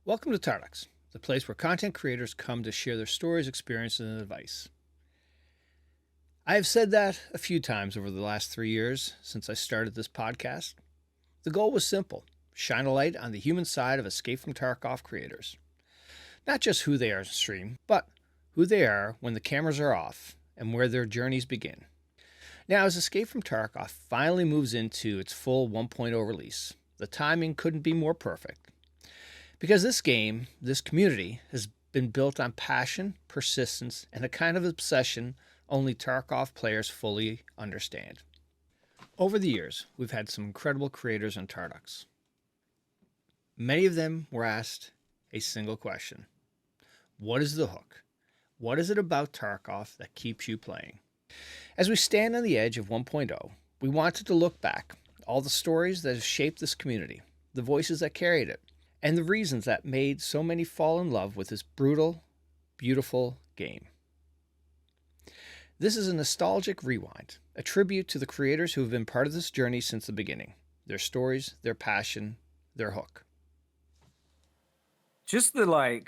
Welcome to Tarducks, the place where content creators come to share their stories, experiences, and advice. I have said that a few times over the last 3 years since I started this podcast. The goal was simple: shine a light on the human side of Escape from Tarkov creators. Not just who they are on stream, but who they are when the cameras are off and where their journeys begin. Now, as Escape from Tarkov finally moves into its full 1.0 release, the timing couldn't be more perfect. Because this game, this community, has been built on passion, persistence, and a kind of obsession only Tarkov players fully understand. Over the years, we've had some incredible creators on Tarducks. Many of them were asked a single question: what is the hook? What is it about Tarkov that keeps you playing? As we stand on the edge of 1.0, we wanted to look back, all the stories that have shaped this community, the voices that carried it, and the reasons that made so many fall in love with this brutal, beautiful game. This is a nostalgic rewind, a tribute to the creators who have been part of this journey since the beginning, their stories, their passion, their hook. Just I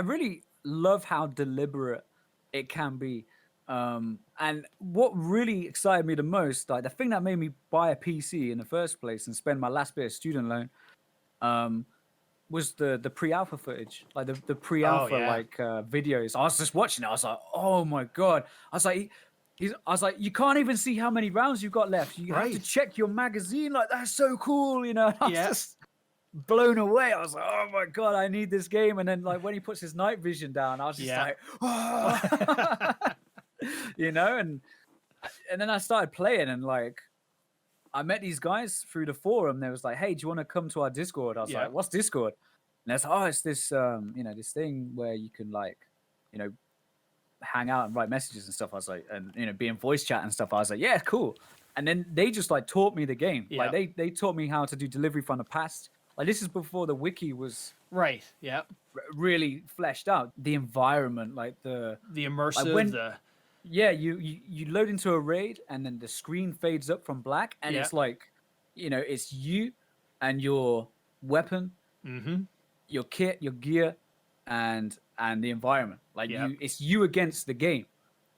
really love how deliberate it can be. And what really excited me the most, like the thing that made me buy a PC in the first place and spend my last bit of student loan, was the pre-alpha footage, like the pre-alpha videos. I was just watching it. I was like, oh my god! I was like, you can't even see how many rounds you've got left. You have to check your magazine. Like, that's so cool, you know. I was just blown away. I was like, oh my god, I need this game. And then like when he puts his night vision down, I was just like, oh. You know, and then I started playing, and like I met these guys through the forum. They was like, hey, do you want to come to our Discord? I was like, what's Discord? And it's like, oh, it's this this thing where you can like, hang out and write messages and stuff. I was like, and be in voice chat and stuff. I was like, yeah, cool. And then they just like taught me the game. Like they taught me how to do delivery from the past. Like this is before the wiki was really fleshed out. The environment, like the immersive, like you load into a raid and then the screen fades up from black and it's like, it's you and your weapon, your kit, your gear, and the environment. Like it's you against the game,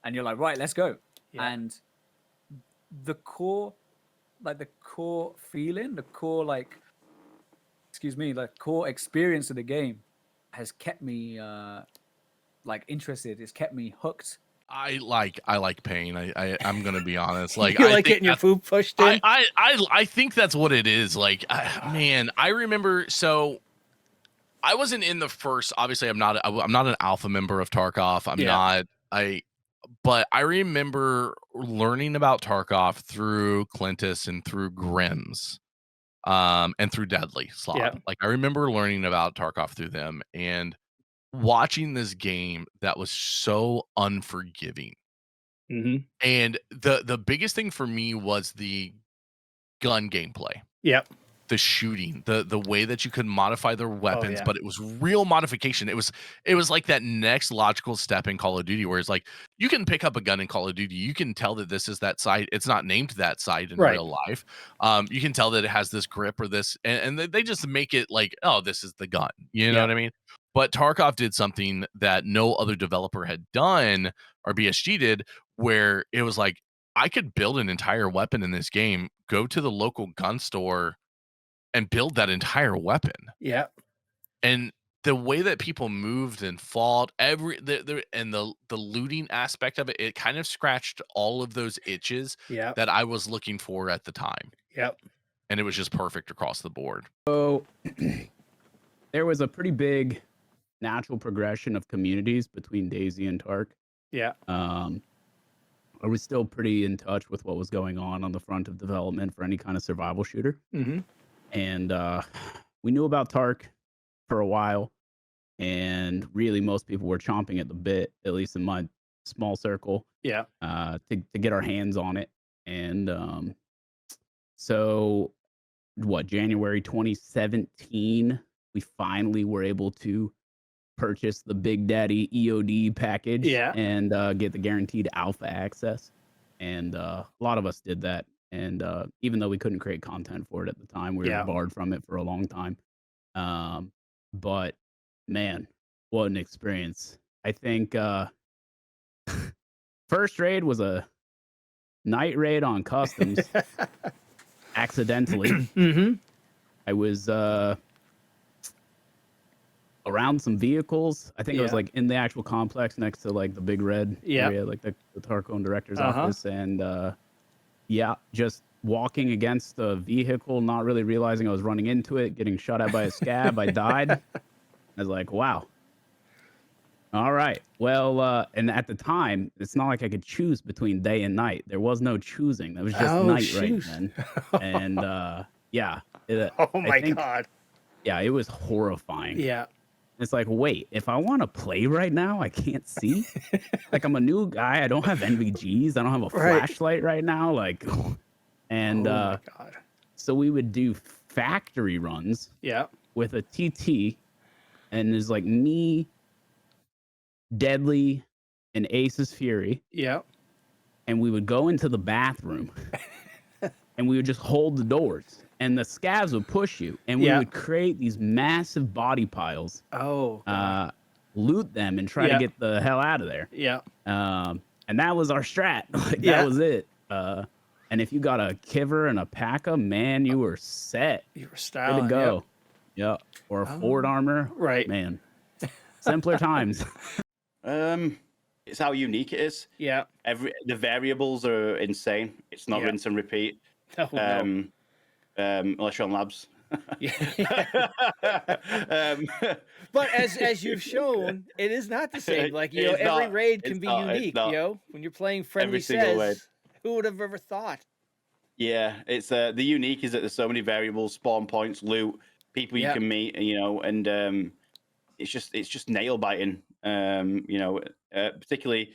and you're like, right, let's go. And the core feeling, the core core experience of the game has kept me interested. It's kept me hooked. I like pain. I'm gonna be honest. Like you I like think getting your food pushed in. I think that's what it is. Like, man, I remember. So I wasn't in the first. Obviously, I'm not an alpha member of Tarkov. I'm not. But I remember learning about Tarkov through Clintus and through Grims, and through Deadly Slop. Like I remember learning about Tarkov through them and watching this game that was so unforgiving. And the biggest thing for me was the gun gameplay. The shooting, the way that you could modify their weapons, but it was real modification. It was like that next logical step in Call of Duty where it's like you can pick up a gun in Call of Duty. You can tell that this is that sight. It's not named that sight in real life. You can tell that it has this grip or this, and they just make it like, oh, this is the gun. You know what I mean? But Tarkov did something that no other developer had done, or BSG did, where it was like, I could build an entire weapon in this game, go to the local gun store, and build that entire weapon. And the way that people moved and fought, and the looting aspect of it, it kind of scratched all of those itches that I was looking for at the time. And it was just perfect across the board. So there was a pretty big natural progression of communities between DayZ and Tark. I was still pretty in touch with what was going on the front of development for any kind of survival shooter. And we knew about Tark for a while, and really most people were chomping at the bit, at least in my small circle, to get our hands on it. And so January 2017, we finally were able to purchase the Big Daddy EOD package and get the guaranteed alpha access. And a lot of us did that. And even though we couldn't create content for it at the time, we were barred from it for a long time. But man, what an experience. I think first raid was a night raid on customs accidentally. I was around some vehicles. I think it was like in the actual complex next to like the big red area, like the Tarkov director's office. And yeah, just walking against the vehicle, not really realizing I was running into it, getting shot at by a scab. I died. I was like, wow. All right. Well, and at the time, it's not like I could choose between day and night. There was no choosing. That was just night right then. And yeah. Oh my I think, God. Yeah, it was horrifying. Yeah. It's like, wait, if I want to play right now, I can't see. Like, I'm a new guy. I don't have NVGs. I don't have a flashlight right now. Like, and oh my God. So we would do factory runs. Yeah. With a TT, and there's like me, Deadly, and Ace's Fury. Yeah. And we would go into the bathroom, and we would just hold the doors. And the scavs would push you, and we would create these massive body piles. Oh. Loot them and try to get the hell out of there. Yeah. And that was our strat. Like that was it. And if you got a Kiver and a P.A.C.A., man, you were set. You were styling. Good to go. Yep. Or a Ford armor. Right. Man. Simpler times. It's how unique it is. Yeah. The variables are insane. It's not rinse and repeat. No. Unless you're on labs. But as you've shown, it is not the same. Like, you know, every raid can be unique, you know, when you're playing friendly says, who would have ever thought? Yeah, it's the unique is that there's so many variables, spawn points, loot, people you can meet, you know, and it's just nail biting. You know, particularly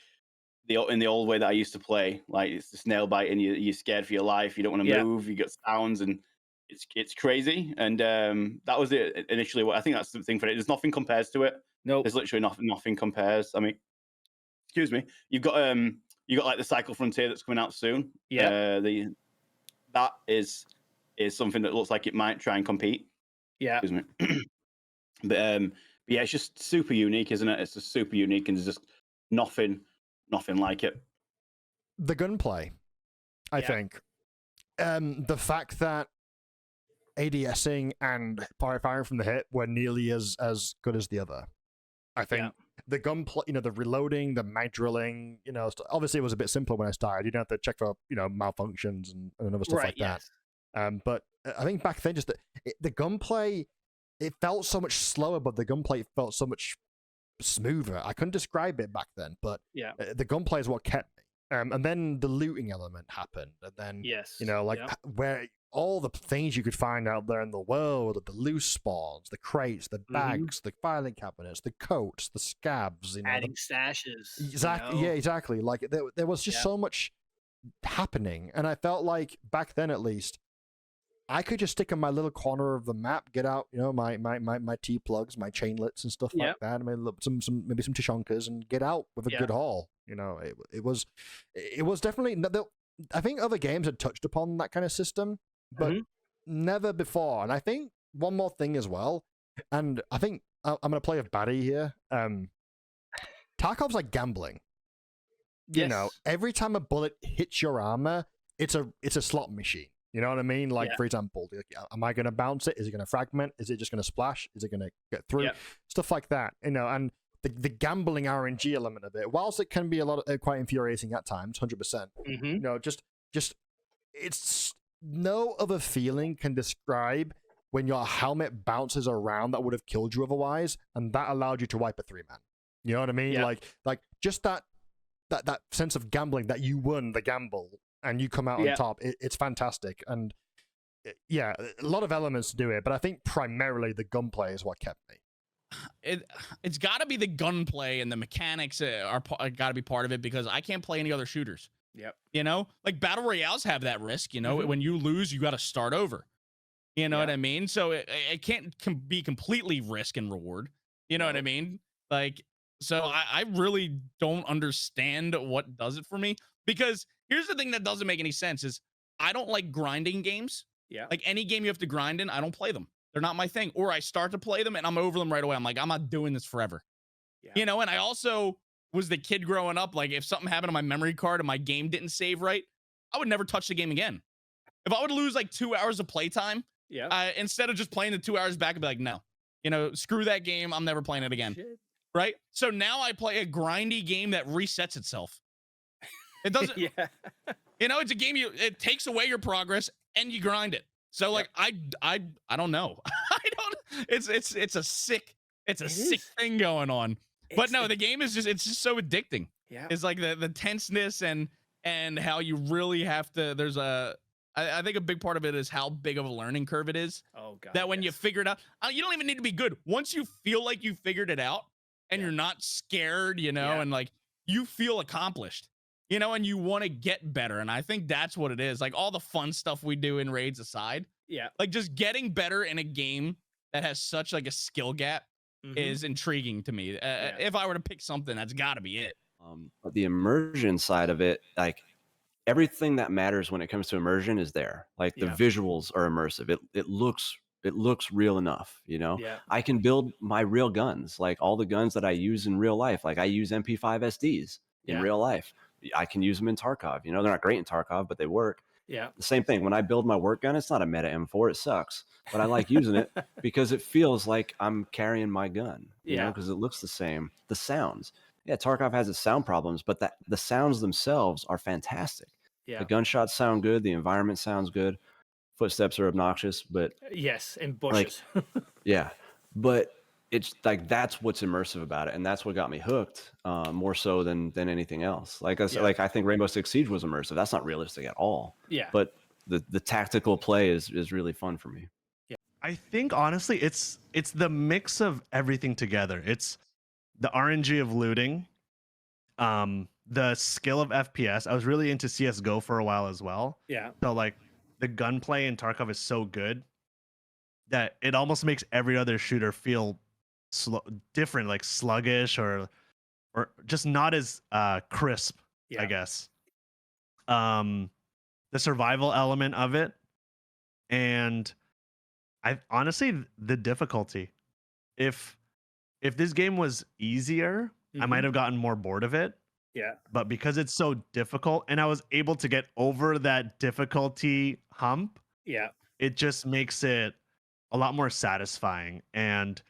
in the old way that I used to play, like it's just nail biting. You're scared for your life. You don't want to move. You get sounds, and it's crazy. And that was it initially. I think that's the thing for it. There's nothing compares to it. No, there's literally nothing compares. I mean, excuse me. You've got like the Cycle Frontier that's coming out soon. Yeah. That is something that looks like it might try and compete. Yeah. Excuse me. But yeah, it's just super unique, isn't it? It's just super unique, and there's just nothing like it. The gunplay, I think. The fact that ADSing and firing from the hip were nearly as good as the other. I think the gunplay, you know, the reloading, the mag drilling, you know, obviously it was a bit simpler when I started. You don't have to check for, you know, malfunctions and other stuff like that. But I think back then, just the gunplay, it felt so much slower, but the gunplay felt so much smoother. I couldn't describe it back then, but the gunplay is what kept me. And then the looting element happened, and then you know, like where all the things you could find out there in the world, the loose spawns, the crates, the bags, the filing cabinets, the coats, the scabs, you know, adding stashes. Exactly. You know? Yeah, exactly. Like there was just so much happening, and I felt like back then, at least, I could just stick in my little corner of the map, get out, you know, my T plugs, my chainlets and stuff like that, maybe some Tushonkas, and get out with a good haul. You know, it was definitely. I think other games had touched upon that kind of system, but never before. And I think one more thing as well, and I think I'm going to play a baddie here. Tarkov's like gambling. You know, every time a bullet hits your armor, it's a slot machine. You know what I mean? Like, for example, am I going to bounce it? Is it going to fragment? Is it just going to splash? Is it going to get through? Stuff like that. You know, and the gambling RNG element of it, whilst it can be quite infuriating at times, 100%. You know, just it's no other feeling can describe when your helmet bounces around that would have killed you otherwise, and that allowed you to wipe a 3-man. You know what I mean? Like just that sense of gambling, that you won the gamble and you come out on top. It's fantastic. And a lot of elements to do it, but I think primarily the gunplay is what kept me. It's got to be the gunplay, and the mechanics are got to be part of it, because I can't play any other shooters. You know, like battle royales have that risk. You know, when you lose, you got to start over. You know what I mean? So it can't be completely risk and reward. You know what I mean? Like, so I really don't understand what does it for me, because here's the thing that doesn't make any sense is I don't like grinding games. Like any game you have to grind in, I don't play them. They're not my thing. Or I start to play them and I'm over them right away. I'm like, I'm not doing this forever. Yeah. You know, and I also was the kid growing up. Like if something happened on my memory card and my game didn't save right, I would never touch the game again. If I would lose like 2 hours of playtime, instead of just playing the 2 hours back, I'd be like, no, you know, screw that game. I'm never playing it again. Shit. Right. So now I play a grindy game that resets itself. It doesn't, you know, it's a game it takes away your progress and you grind it. So like, I don't know. It's a sick thing going on. But no, the game is it's just so addicting. Yeah. It's like the tenseness and how you really have to, I think a big part of it is how big of a learning curve it is. Oh God. That when you figure it out, you don't even need to be good. Once you feel like you figured it out and you're not scared, you know, and like you feel accomplished, you know, and you want to get better. And I think that's what it is. Like all the fun stuff we do in raids aside, like just getting better in a game that has such like a skill gap is intriguing to me. If I were to pick something, that's got to be it. But the immersion side of it, like everything that matters when it comes to immersion is there. Like the visuals are immersive. It looks real enough, you know. I can build my real guns, like all the guns that I use in real life. Like I use MP5 SDs in real life. I can use them in Tarkov. You know, they're not great in Tarkov, but they work. The same thing. When I build my work gun, it's not a meta M4. It sucks, but I like using it because it feels like I'm carrying my gun. You know, because it looks the same. The sounds. Tarkov has its sound problems, but the sounds themselves are fantastic. The gunshots sound good. The environment sounds good. Footsteps are obnoxious, but and bushes. Like, but it's like that's what's immersive about it, and that's what got me hooked more so than anything else. Like I said, like I think Rainbow Six Siege was immersive. That's not realistic at all. But the tactical play is really fun for me. I think honestly, it's the mix of everything together. It's the RNG of looting, the skill of FPS. I was really into CS:GO for a while as well. So like the gunplay in Tarkov is so good that it almost makes every other shooter feel different, like sluggish or just not as crisp, I guess. The survival element of it, and I honestly the difficulty. If this game was easier, I might have gotten more bored of it. But because it's so difficult and I was able to get over that difficulty hump, it just makes it a lot more satisfying. And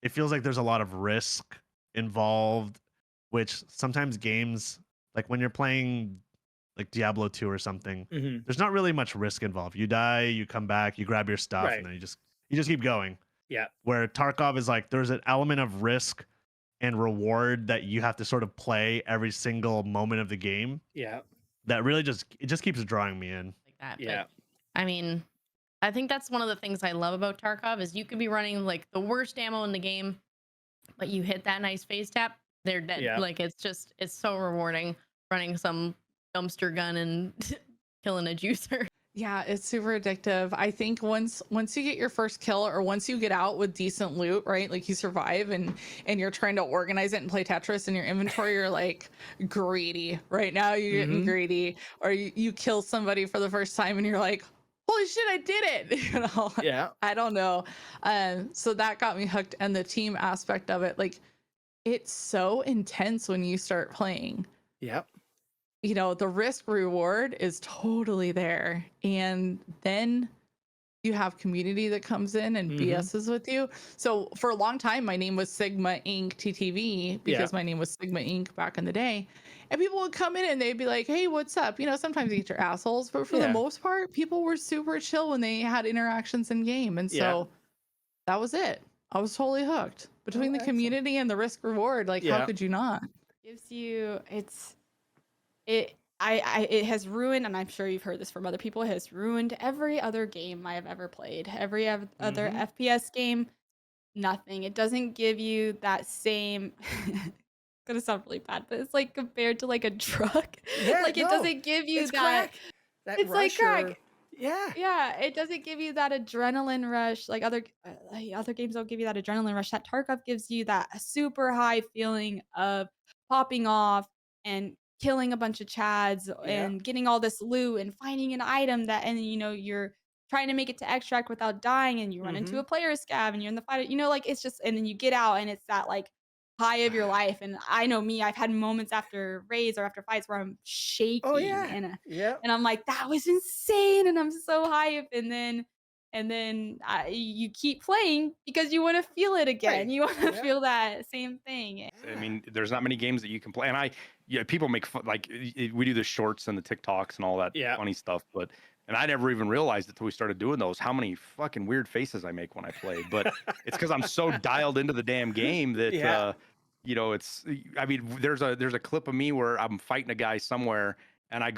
it feels like there's a lot of risk involved, which sometimes games, like when you're playing like Diablo 2 or something, there's not really much risk involved. You die, you come back, you grab your stuff, and then you just keep going. Where Tarkov is like there's an element of risk and reward that you have to sort of play every single moment of the game. That really just keeps drawing me in. Like that. But, I mean, I think that's one of the things I love about Tarkov is you could be running like the worst ammo in the game, but you hit that nice phase tap, they're dead. Like it's so rewarding running some dumpster gun and killing a juicer. Yeah, it's super addictive. I think once you get your first kill or once you get out with decent loot, right? Like you survive and you're trying to organize it and play Tetris in your inventory, you're like greedy. Right now you're getting greedy. Or you kill somebody for the first time and you're like, holy shit, I did it. You know? I don't know. So that got me hooked. And the team aspect of it, like it's so intense when you start playing. You know, the risk reward is totally there. And then you have community that comes in and BS's with you. So for a long time, my name was Sigma Inc. TTV because my name was Sigma Inc. back in the day. And people would come in and they'd be like, hey, what's up? You know, sometimes you get your assholes, but for the most part, people were super chill when they had interactions in game. And so that was it. I was totally hooked. Between the community and the risk reward, like how could you not? Gives you it has ruined, and I'm sure you've heard this from other people, it has ruined every other game I have ever played. Every other FPS game, nothing. It doesn't give you that same it's gonna sound really bad, but it's like compared to like a drug. Like it doesn't give you that it's like crack. It doesn't give you that adrenaline rush like other games don't give you that adrenaline rush. That Tarkov gives you that super high feeling of popping off and killing a bunch of chads and getting all this loot and finding an item that, and you know, you're trying to make it to extract without dying, and you run into a player scav and you're in the fight, like it's just, and then you get out and it's that like high of your life. And I know me, I've had moments after raids or after fights where I'm shaking and I'm like, that was insane, and I'm so hyped. And then you keep playing because you want to feel it again. Right. You want to feel that same thing. I mean, there's not many games that you can play, and people make fun, like we do the shorts and the TikToks and all that funny stuff, and I never even realized it till we started doing those, how many fucking weird faces I make when I play. But it's because I'm so dialed into the damn game that it's. I mean, there's a clip of me where I'm fighting a guy somewhere, and I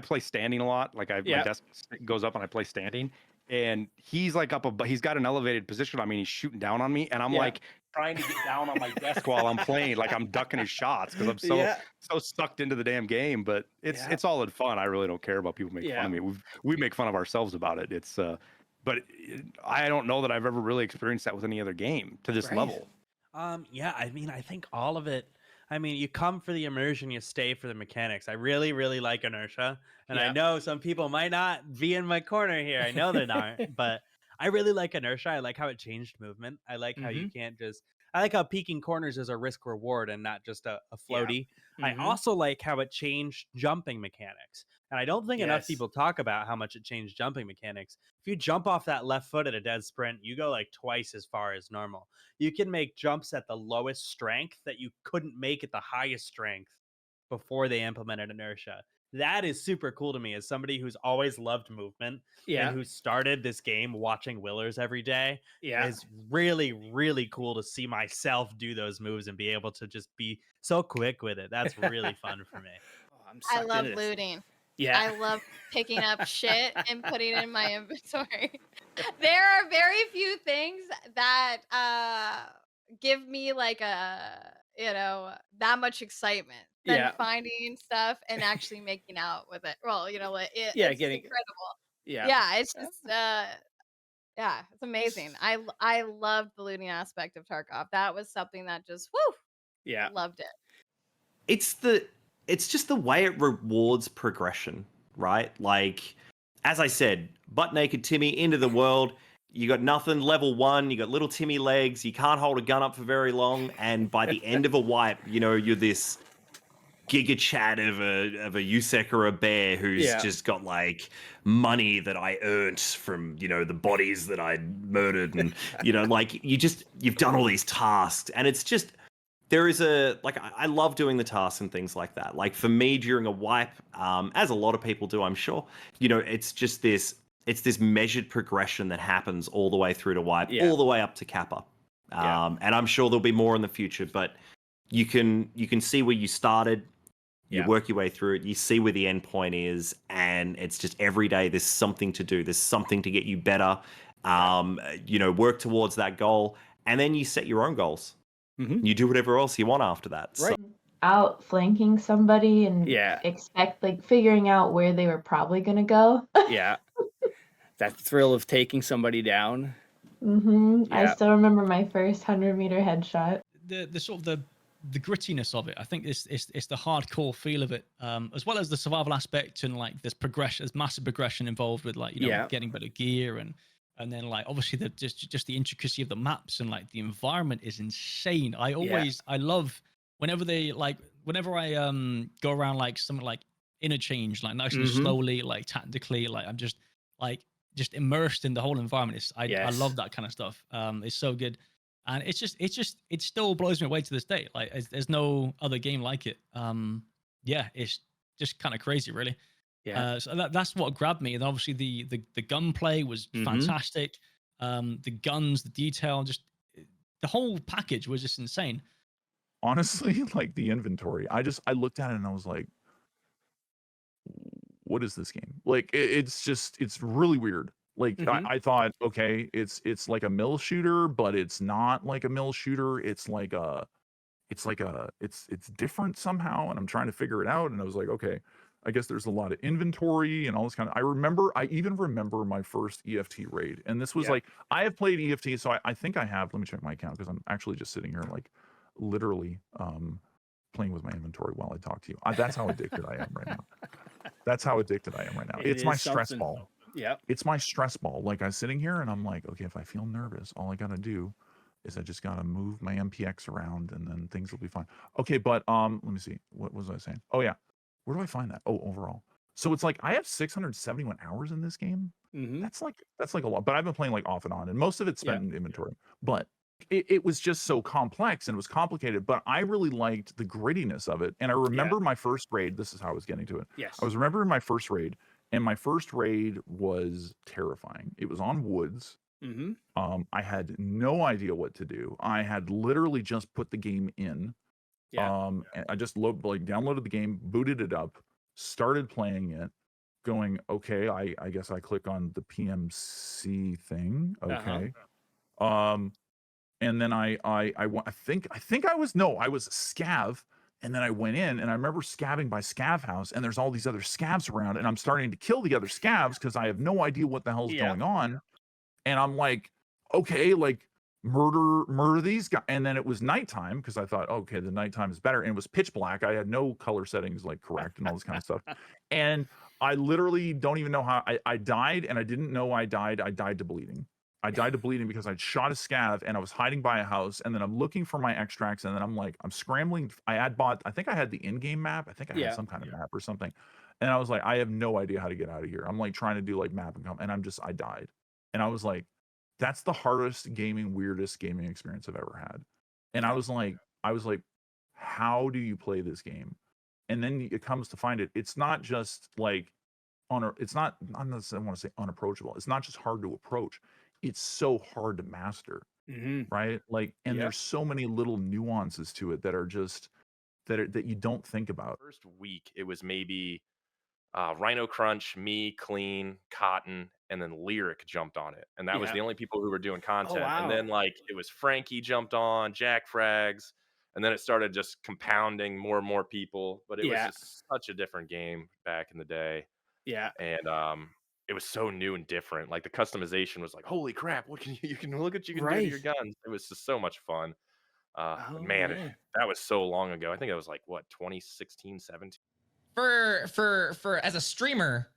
play standing a lot. Like my desk goes up and I play standing. And he's like he's got an elevated position. I mean, he's shooting down on me, and I'm like trying to get down on my desk while I'm playing, like I'm ducking his shots because I'm so sucked into the damn game. But it's all in fun. I really don't care about people making fun of me. We make fun of ourselves about it. It's but I don't know that I've ever really experienced that with any other game to this level. Yeah, I mean, I think all of it. I mean, you come for the immersion, you stay for the mechanics. I really, really like inertia. And I know some people might not be in my corner here. I know they're not, but I really like inertia. I like how it changed movement. I like how you can't just, I like how peeking corners is a risk reward and not just a floaty. I also like how it changed jumping mechanics. And I don't think enough people talk about how much it changed jumping mechanics. If you jump off that left foot at a dead sprint, you go like twice as far as normal. You can make jumps at the lowest strength that you couldn't make at the highest strength before they implemented inertia. That is super cool to me as somebody who's always loved movement and who started this game watching Willers every day. It's really, really cool to see myself do those moves and be able to just be so quick with it. That's really fun for me. I love looting. I love picking up shit and putting it in my inventory. There are very few things that give me like that much excitement than finding stuff and actually making out with it. Well, it's incredible. It's just it's amazing. I loved the looting aspect of Tarkov. That was something that just loved it. It's just the way it rewards progression, right? Like, as I said, butt naked Timmy into the world. You got nothing, level 1, you got little Timmy legs, you can't hold a gun up for very long, and by the end of a wipe, you're this giga chat of a Yusek or a bear who's just got like money that I earned from, the bodies that I murdered, and like you've done all these tasks, and it's just there is I love doing the tasks and things like that. Like for me during a wipe, as a lot of people do, I'm sure, it's just this measured progression that happens all the way through to wipe, all the way up to Kappa. And I'm sure there'll be more in the future, but you can see where you started, you work your way through it, you see where the end point is, and it's just every day there's something to do, there's something to get you better, work towards that goal, and then you set your own goals. You do whatever else you want after that. Right. So. Outflanking somebody and figuring out where they were probably going to go. That thrill of taking somebody down. I still remember my first 100-meter headshot. The sort of the grittiness of it, I think it's the hardcore feel of it, as well as the survival aspect, and like there's massive progression involved with like getting better gear, and then like obviously the just the intricacy of the maps, and like the environment is insane. I love whenever I go around like something like interchange, like nice and slowly, like tactically, like I'm just immersed in the whole environment. I love that kind of stuff. It's so good, and it still blows me away to this day. Like there's no other game like it. It's just kind of crazy, really. So that's what grabbed me, and obviously the gunplay was fantastic. The guns, the detail, just the whole package was just insane. Honestly, like the inventory, I looked at it and I was like, what is this game? Like it's really weird. Like I thought, okay, it's like a mill shooter, but it's not like a mill shooter. It's different somehow, and I'm trying to figure it out. And I was like, okay, I guess there's a lot of inventory and all this kind of. I even remember my first EFT raid, and this was like I have played EFT, so I think I have. Let me check my account because I'm actually just sitting here like literally playing with my inventory while I talk to you. That's how addicted I am right now. That's how addicted I am right now. It's my stress ball. It's my stress ball. Like, I'm sitting here and I'm like, okay, if I feel nervous, all I gotta do is I just gotta move my MPX around and then things will be fine. Okay, but let me see. What was I saying? Oh yeah. Where do I find that? Oh, overall. So it's like I have 671 hours in this game. That's like a lot. But I've been playing like off and on, and most of it's spent in inventory. But it was just so complex and it was complicated. But I really liked the grittiness of it. And I remember my first raid. This is how I was getting to it. I was remembering my first raid, and my first raid was terrifying. It was on woods. I had no idea what to do. I had literally just put the game in. And I just downloaded the game, booted it up, started playing it, going, okay, I guess I click on the PMC thing. Okay. And then I think I was scav. And then I went in and I remember scabbing by scav house, and there's all these other scavs around, and I'm starting to kill the other scavs because I have no idea what the hell's going on. And I'm like, okay, like murder these guys. And then it was nighttime because I thought, okay, the nighttime is better. And it was pitch black. I had no color settings like correct and all this kind of stuff. And I literally don't even know how I died, and I didn't know I died. I died to bleeding. I died to bleeding because I'd shot a scav and I was hiding by a house, and then I'm looking for my extracts, and then I'm scrambling. I think I had the in-game map. I think I had some kind of map or something. And I was like, I have no idea how to get out of here. I'm like trying to do like map and come, and I died. And I was like, that's the hardest weirdest gaming experience I've ever had. And I was like, how do you play this game? And then it comes to find it's not just like it's not, I want to say unapproachable. It's not just hard to approach. It's so hard to master. Right? Like, and there's so many little nuances to it that are just that you don't think about. First week, it was maybe Rhino Crunch, me, Clean, Cotton, and then Lyric jumped on it. And that was the only people who were doing content. And then like it was Frankie jumped on, Jack Frags, and then it started just compounding more and more people. But it was just such a different game back in the day. And it was so new and different. Like the customization was like, holy crap, what can you can look at you can do to your guns. It was just so much fun. Man, that was so long ago. I think it was like what, 2016, 17. For as a streamer,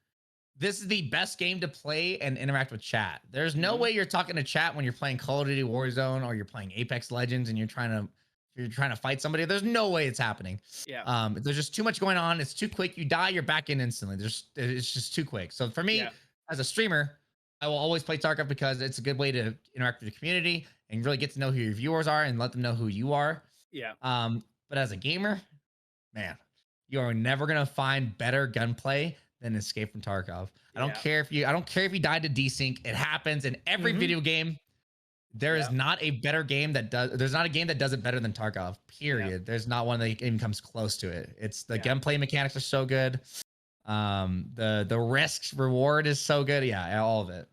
this is the best game to play and interact with chat. There's no way you're talking to chat when you're playing Call of Duty Warzone or you're playing Apex Legends and you're trying to fight somebody. There's no way it's happening. There's just too much going on. It's too quick. You die, you're back in instantly. It's just too quick. So for me, as a streamer, I will always play Tarkov because it's a good way to interact with the community and really get to know who your viewers are and let them know who you are. But as a gamer, man, you are never gonna find better gunplay than Escape from Tarkov. I don't care if you died to desync. It happens in every video game. There is not a better game there's not a game that does it better than Tarkov, period. There's not one that even comes close to it. It's the gunplay mechanics are so good. The risk reward is so good. Yeah, all of it.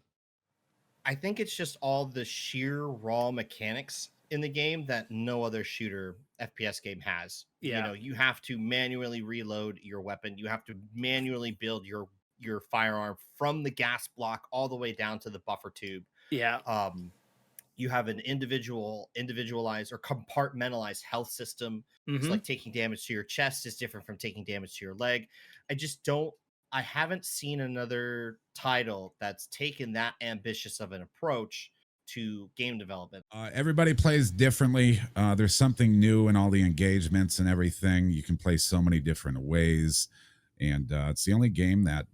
I think it's just all the sheer raw mechanics in the game that no other shooter FPS game has. You know, you have to manually reload your weapon. You have to manually build your firearm from the gas block all the way down to the buffer tube. You have an individualized or compartmentalized health system. It's like taking damage to your chest is different from taking damage to your leg. I haven't seen another title that's taken that ambitious of an approach to game development. Everybody plays differently. There's something new in all the engagements and everything. You can play so many different ways, and it's the only game that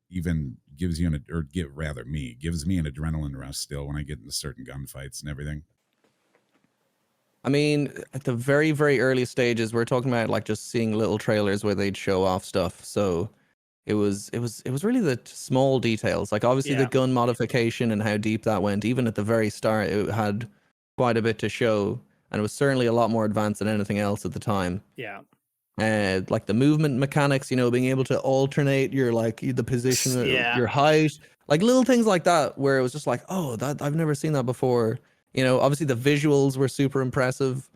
even gives you gives me an adrenaline rush still when I get into certain gunfights and everything. I mean, at the very, very early stages, we're talking about like just seeing little trailers where they'd show off stuff. So it was really the small details. Like obviously the gun modification and how deep that went. Even at the very start, it had quite a bit to show, and it was certainly a lot more advanced than anything else at the time. Like the movement mechanics, you know, being able to alternate the position of your height, like little things like that, where it was just like, oh, that I've never seen that before. You know, obviously the visuals were super impressive.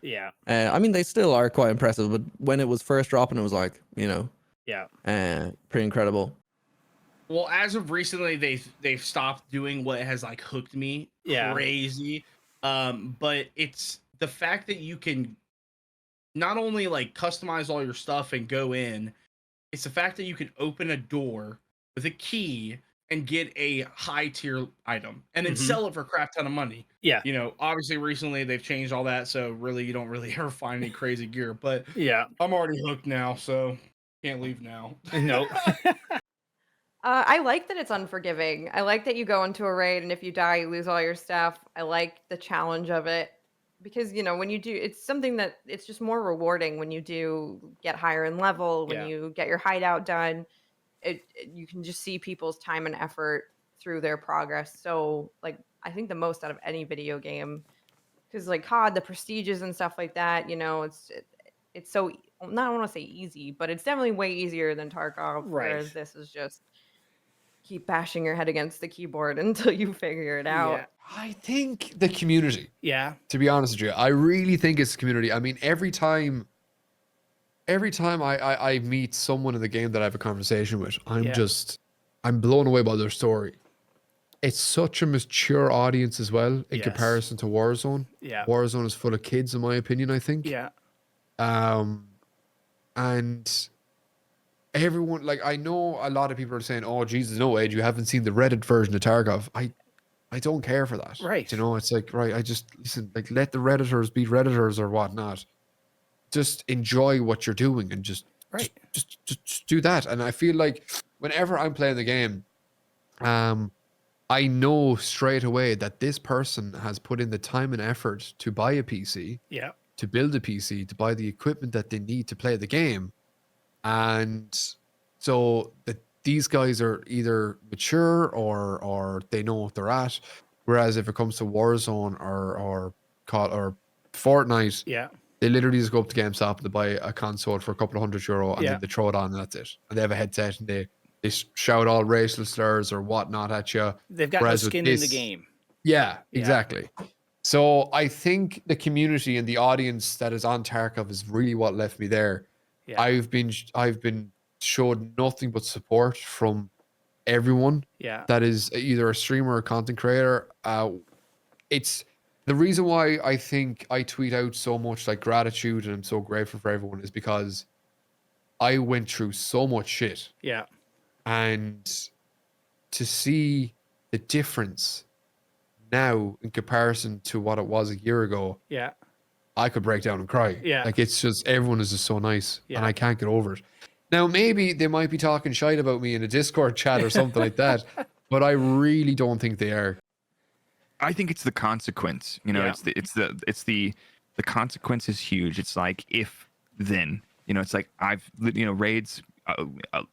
I mean, they still are quite impressive, but when it was first dropping, it was like, you know, pretty incredible. Well, as of recently, they've stopped doing what has like hooked me crazy. But it's the fact that you can not only like customize all your stuff and go in, it's the fact that you can open a door with a key and get a high tier item and then sell it for a crap ton of money. Yeah. You know, obviously recently they've changed all that, so really you don't really ever find any crazy gear. But yeah, I'm already hooked now, so can't leave now. No. I like that it's unforgiving. I like that you go into a raid and if you die, you lose all your stuff. I like the challenge of it because, you know, when you do, it's something that it's just more rewarding when you do get higher in level, when Yeah. you get your hideout done. You can just see people's time and effort through their progress. So, like, I think the most out of any video game because, like, COD, the prestiges and stuff like that, you know, it's so not I want to say easy, but it's definitely way easier than Tarkov. Right. Whereas this is just keep bashing your head against the keyboard until you figure it out. Yeah. I think the community. Yeah. To be honest with you, I really think it's community. I mean, every time I meet someone in the game that I have a conversation with, I'm blown away by their story. It's such a mature audience as well in comparison to Warzone. Yeah. Warzone is full of kids, in my opinion, I think. Yeah. And everyone, like, I know a lot of people are saying, oh, Jesus, no, Ed, you haven't seen the Reddit version of Tarkov. I don't care for that. Right. You know, it's like, right, listen, like, let the Redditors be Redditors or whatnot. Just enjoy what you're doing and just do that. And I feel like whenever I'm playing the game, I know straight away that this person has put in the time and effort to buy a PC, to build a PC, to buy the equipment that they need to play the game. And so these guys are either mature or they know what they're at. Whereas if it comes to Warzone or Fortnite, they literally just go up to GameStop and they buy a console for a couple of €100 and then they throw it on and that's it. And they have a headset and they shout all racial slurs or whatnot at you. They've got no skin in the game. Yeah, exactly. So I think the community and the audience that is on Tarkov is really what left me there. Yeah. I've been showed nothing but support from everyone that is either a streamer or a content creator. It's the reason why I think I tweet out so much like gratitude and I'm so grateful for everyone is because I went through so much shit. Yeah. And to see the difference now in comparison to what it was a year ago, I could break down and cry. Yeah. Like, it's just, everyone is just so nice Yeah. and I can't get over it. Now, maybe they might be talking shite about me in a Discord chat or something like that, but I really don't think they are. I think it's the consequence. You know, it's the consequence is huge. It's like if then, you know, it's like raids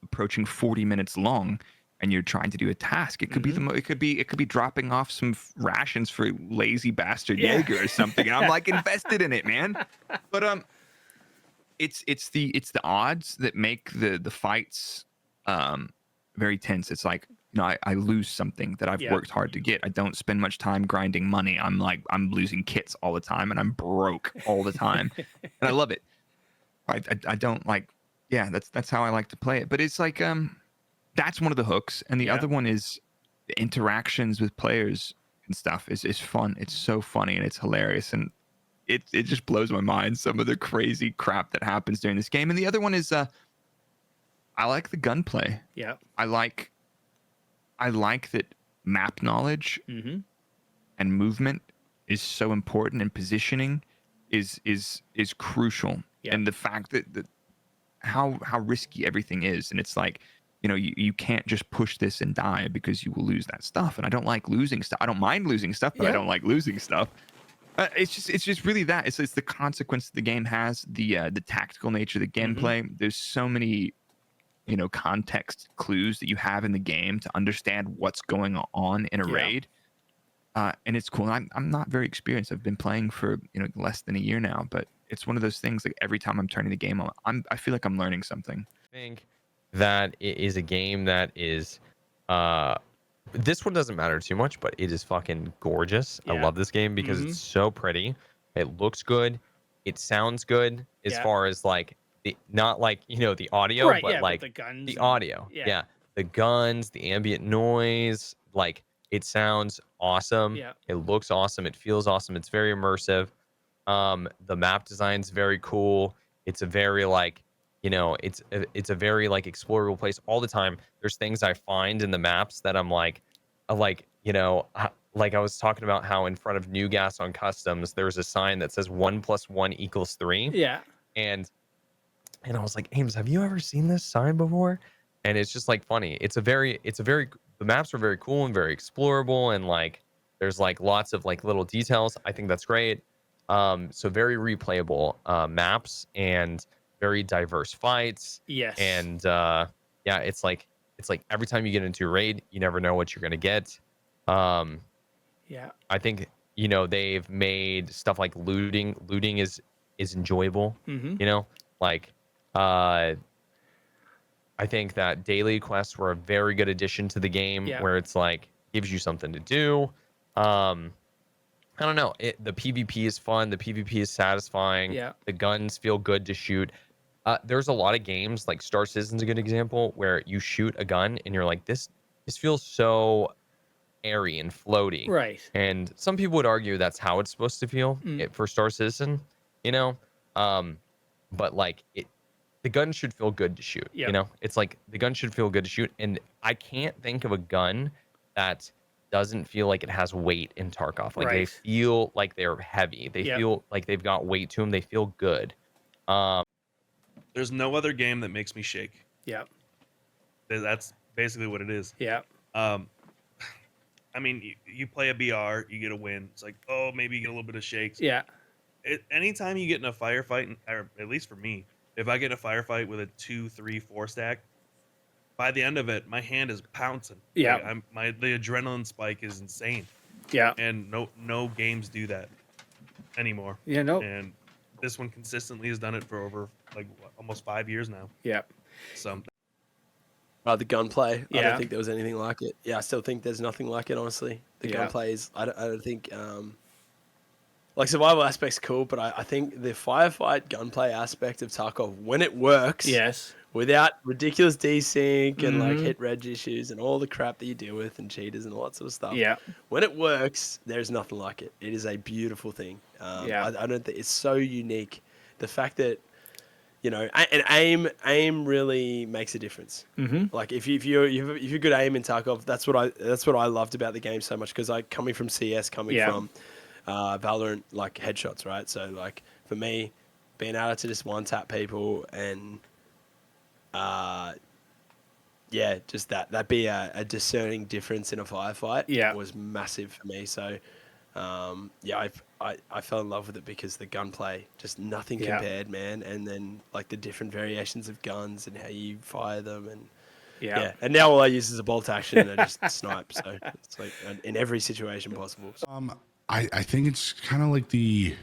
approaching 40 minutes long and you're trying to do a task. It could be it could be dropping off some rations for lazy bastard Jaeger or something. And I'm like invested in it, man. But it's the odds that make the fights very tense. It's like, you know, I lose something that I've worked hard to get. I don't spend much time grinding money. I'm losing kits all the time and I'm broke all the time. And I love it. I don't like, that's how I like to play it. But it's like, that's one of the hooks. And the other one is the interactions with players and stuff is fun. It's so funny and it's hilarious. And it just blows my mind, some of the crazy crap that happens during this game. And the other one is, I like the gunplay. Yeah. I like that map knowledge and movement is so important, and positioning is crucial. And the fact that how risky everything is, and it's like, you know, you can't just push this and die because you will lose that stuff. And I don't like losing stuff. I don't mind losing stuff, but I don't like losing stuff. It's just really that. It's the consequence the game has, the tactical nature of the gameplay. There's so many, you know, context clues that you have in the game to understand what's going on in a raid. And it's cool. I'm not very experienced. I've been playing for, you know, less than a year now, but it's one of those things, like every time I'm turning the game on, I feel like I'm learning something. I think that it is a game that is this one doesn't matter too much, but it is fucking gorgeous. I love this game because it's so pretty. It looks good. It sounds good as far as like not like, you know, the audio, but like the guns, the audio. The guns, the ambient noise, like it sounds awesome. It looks awesome. It feels awesome. It's very immersive. The map design's very cool. It's a very like, you know, it's a very like explorable place all the time. There's things I find in the maps that I'm like, you know, like I was talking about how in front of New Gas on Customs, there's a sign that says 1 + 1 = 3. Yeah. And I was like, Ames, have you ever seen this sign before? And it's just like funny. The maps are very cool and very explorable, and like there's like lots of like little details. I think that's great. So very replayable maps and very diverse fights. Yes. And yeah, it's like every time you get into a raid, you never know what you're gonna get. Yeah. I think, you know, they've made stuff like looting. Looting is enjoyable. Mhm. You know, like I think that daily quests were a very good addition to the game, Yeah. where it's like gives you something to do. I don't know. The PvP is fun. The PvP is satisfying. Yeah. The guns feel good to shoot. There's a lot of games, like Star Citizen's a good example, where you shoot a gun and you're like, this feels so airy and floaty. Right. And some people would argue that's how it's supposed to feel for Star Citizen, you know? But like the gun should feel good to shoot. Yep. You know, it's like the gun should feel good to shoot. And I can't think of a gun that doesn't feel like it has weight in Tarkov. Like they Right. feel like they're heavy. They Yep. feel like they've got weight to them. They feel good. There's no other game that makes me shake. Yeah. That's basically what it is. Yeah. I mean, you play a BR, you get a win. It's like, oh, maybe you get a little bit of shakes. Yeah. Anytime you get in a firefight, or at least for me, if I get in a firefight with a 2, 3, 4 stack, by the end of it, my hand is pouncing. Yeah. Like, the adrenaline spike is insane. Yeah. And no games do that anymore. Yeah, no. And this one consistently has done it for over like almost 5 years now. Yeah. So the gunplay. I Yeah. don't think there was anything like it. Yeah, I still think there's nothing like it. Honestly, the Yeah. gunplay is. I don't think. Like survival aspect's cool, but I think the firefight gunplay aspect of Tarkov, when it works, Yes. without ridiculous desync and like Mhm. hit reg issues and all the crap that you deal with and cheaters and all that sort of stuff. Yeah. When it works, there's nothing like it. It is a beautiful thing. Yeah. I don't think it's so unique. The fact that, you know, and aim really makes a difference. Mhm. Like if you're good aim in Tarkov, that's what I loved about the game so much, because coming from CS, coming Yeah. from Valorant, like headshots, right? So like for me, being able to just one tap people and yeah, just that be a discerning difference in a firefight was massive for me. So yeah, I fell in love with it because the gunplay, just nothing Yeah. compared, man. And then like the different variations of guns and how you fire them, and Yeah. and now all I use is a bolt action and I just snipe. So it's like in every situation possible. I think it's kind of like the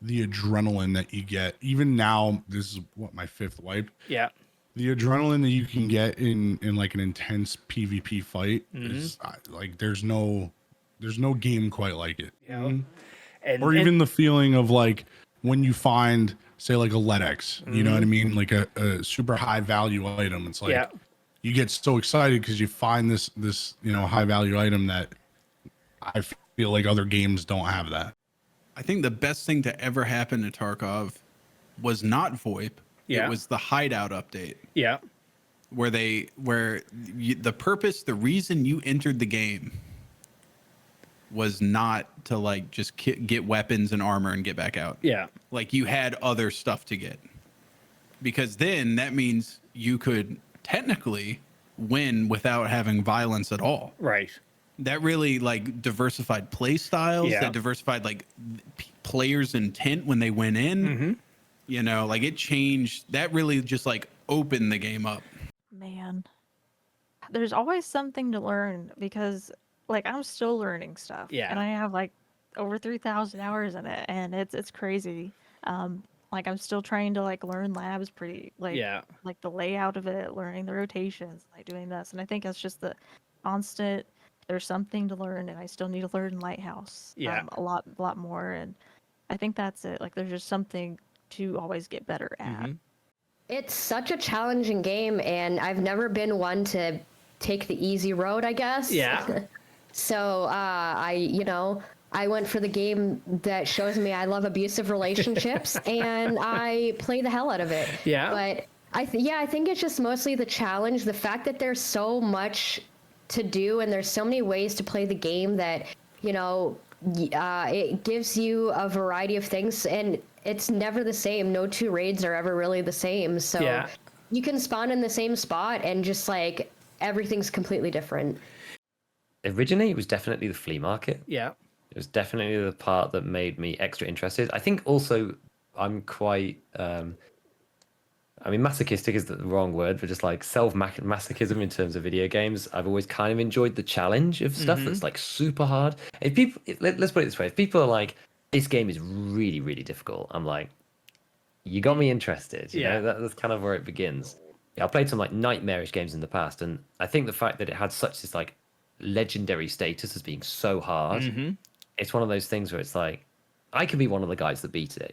adrenaline that you get. Even now, this is what, my 5th wipe. Yeah. The adrenaline that you can get in like an intense PvP fight Mhm. is like there's no game quite like it. Yeah. And, Or even the feeling of like when you find, say, like a LEDX, you know what I mean? Like a super high value item. It's like Yeah. you get so excited because you find this you know, high value item that I feel like other games don't have that. I think the best thing to ever happen to Tarkov was not VoIP. Yeah. It was the hideout update. Yeah. The reason you entered the game was not to like just get weapons and armor and get back out. Yeah. Like you had other stuff to get. Because then that means you could technically win without having violence at all. Right. That really like diversified play styles. Yeah. That diversified like players' intent when they went in. Mm-hmm. You know, like it changed. That really just like opened the game up. Man, there's always something to learn because like I'm still learning stuff. Yeah. And I have like over 3,000 hours in it, and it's crazy. Like I'm still trying to like learn labs pretty like like the layout of it, learning the rotations, like doing this, and I think it's just the constant. There's something to learn, and I still need to learn Lighthouse. Yeah. A lot more, and I think that's it. Like there's just something to always get better at. It's such a challenging game, and I've never been one to take the easy road, I guess. Yeah. So I went for the game that shows me I love abusive relationships, and I play the hell out of it. Yeah. But I think it's just mostly the challenge, the fact that there's so much to do and there's so many ways to play the game that, it gives you a variety of things, and it's never the same. No two raids are ever really the same. So you can spawn in the same spot and just like everything's completely different. Originally, it was definitely the flea market. Yeah. It was definitely the part that made me extra interested. I think also I'm quite, masochistic is the wrong word, but just like self-masochism in terms of video games. I've always kind of enjoyed the challenge of stuff that's like super hard. Let's put it this way. If people are like, this game is really, really difficult, I'm like, you got me interested. You know, that's kind of where it begins. Yeah, I played some like nightmarish games in the past, and I think the fact that it had such this like legendary status as being so hard, it's one of those things where it's like, I could be one of the guys that beat it,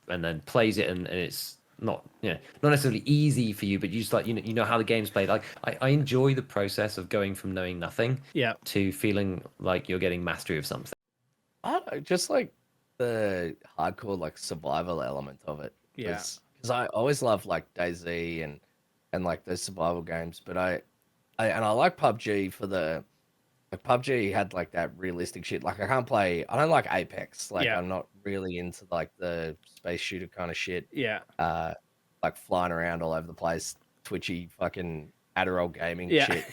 and then plays it, and it's not not necessarily easy for you, but you just like you know how the game's played. Like I enjoy the process of going from knowing nothing to feeling like you're getting mastery of something. I don't know, just like the hardcore like survival element of it. Because I always love like DayZ and like those survival games, but I like PUBG for the PUBG had like that realistic shit. Like I don't like Apex. Like I'm not really into like the space shooter kind of shit. Like flying around all over the place, twitchy fucking Adderall gaming shit.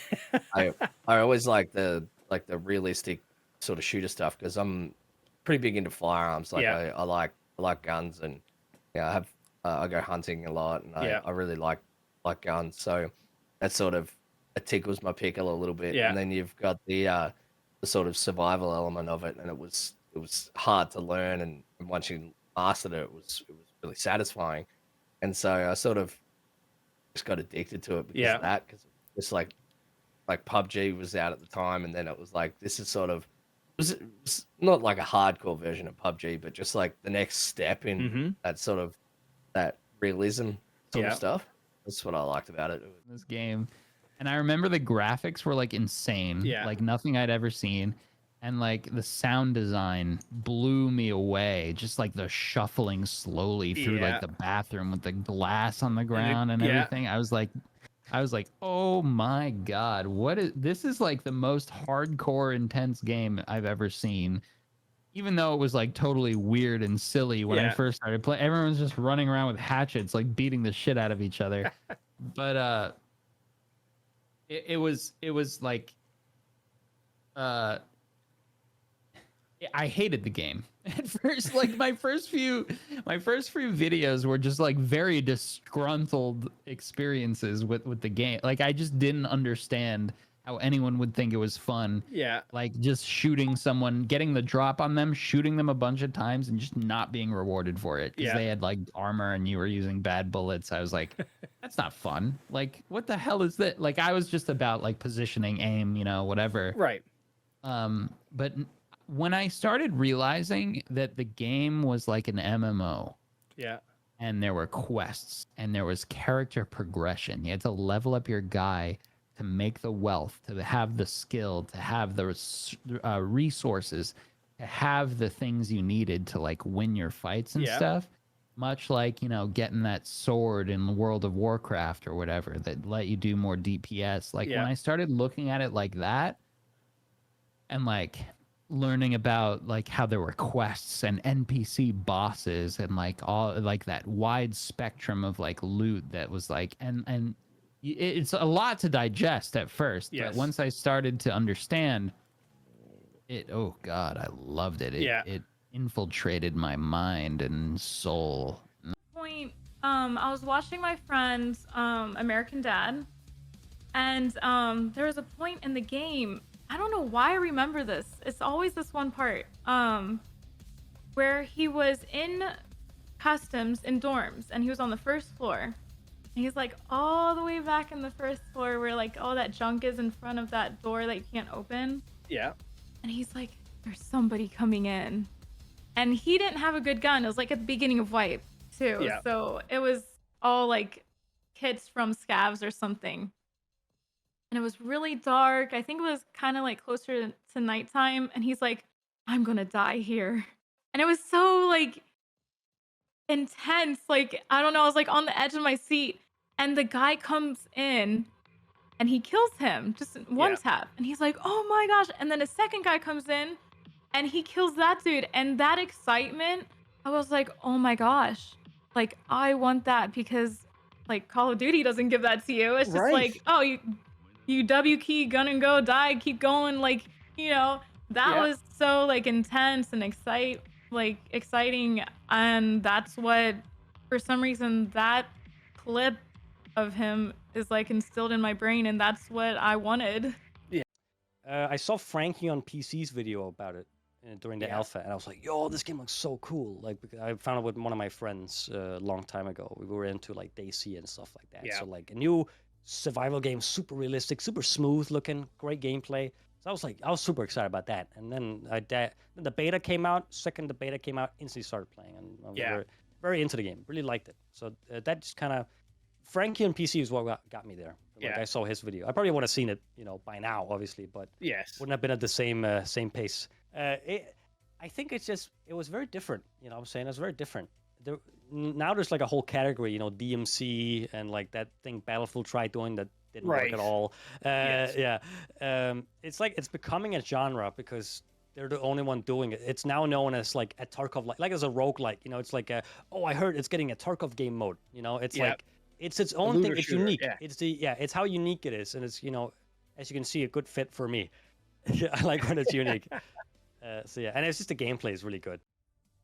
I always like the realistic sort of shooter stuff because I'm pretty big into firearms. Like I like guns, and I go hunting a lot, and I really like guns. So that sort of it tickles my pickle a little bit. And then you've got the sort of survival element of it, and it was hard to learn, and once you mastered it, it was really satisfying. And so I sort of just got addicted to it because of that, because it's like PUBG was out at the time, and then it was like this is sort of it was not like a hardcore version of PUBG, but just like the next step in that sort of that realism sort of stuff. That's what I liked about it. This game. And I remember the graphics were like insane, like nothing I'd ever seen. And like the sound design blew me away. Just like the shuffling slowly through like the bathroom with the glass on the ground and everything. I was like, oh my God, this is like the most hardcore intense game I've ever seen. Even though it was like totally weird and silly when I first started playing, everyone's just running around with hatchets, like beating the shit out of each other. But it was like I hated the game at first. Like my first few videos were just like very disgruntled experiences with the game. Like I just didn't understand how anyone would think it was fun. Like just shooting someone, getting the drop on them, shooting them a bunch of times, and just not being rewarded for it because they had like armor and you were using bad bullets. I was like, that's not fun. Like, what the hell is that? Like, I was just about like positioning, aim, whatever. Right. But when I started realizing that the game was like an MMO. And there were quests and there was character progression. You had to level up your guy to make the wealth, to have the skill, to have the resources, to have the things you needed to like win your fights and stuff. Much like, getting that sword in World of Warcraft or whatever that let you do more DPS. Like when I started looking at it like that and like learning about like how there were quests and NPC bosses and like all like that wide spectrum of like loot that was like, and it's a lot to digest at first, but once I started to understand it, oh God, I loved it. It infiltrated my mind and soul. Point, I was watching my friend's American Dad, and there was a point in the game, I don't know why I remember this. It's always this one part where he was in customs in dorms, and he was on the first floor. And he's like all the way back in the first floor where like all that junk is in front of that door that you can't open. And he's like, there's somebody coming in. And he didn't have a good gun. It was like at the beginning of Wipe too. So it was all like kits from scavs or something. And it was really dark. I think it was kind of like closer to nighttime. And he's like, I'm gonna die here. And it was so like, intense. Like, I don't know, I was like on the edge of my seat, and the guy comes in and he kills him just one tap. And he's like, oh my gosh. And then a second guy comes in and he kills that dude. And that excitement, I was like, oh my gosh. Like, I want that, because like Call of Duty doesn't give that to you. It's just like, oh, you W key, gun and go, die, keep going. Like, that was so like intense and exciting. And that's what, for some reason, that clip of him is like instilled in my brain, and that's what I wanted. Yeah. I saw Frankie on PC's video about it during the alpha, and I was like, yo, this game looks so cool. Like, I found it with one of my friends a long time ago. We were into like DayZ and stuff like that. So like a new survival game, super realistic, super smooth looking, great gameplay. So I was super excited about that. And then the beta came out. The beta came out, instantly started playing, and I was very, very into the game. Really liked it. So that just kind of, Frankie on PC is what got me there. Like, I saw his video. I probably would have seen it, by now, obviously, but wouldn't have been at the same pace. I think it was very different. You know what I'm saying? It was very different. Now there's like a whole category, DMC and like that thing Battlefield tried doing that didn't work at all. It's like it's becoming a genre because they're the only one doing it. It's now known as like a Tarkov, like as a roguelike. It's like I heard it's getting a Tarkov game mode. It's like it's its own thing. It's unique. It's how unique it is, and it's as you can see, a good fit for me. I like when it's unique. And it's just the gameplay is really good.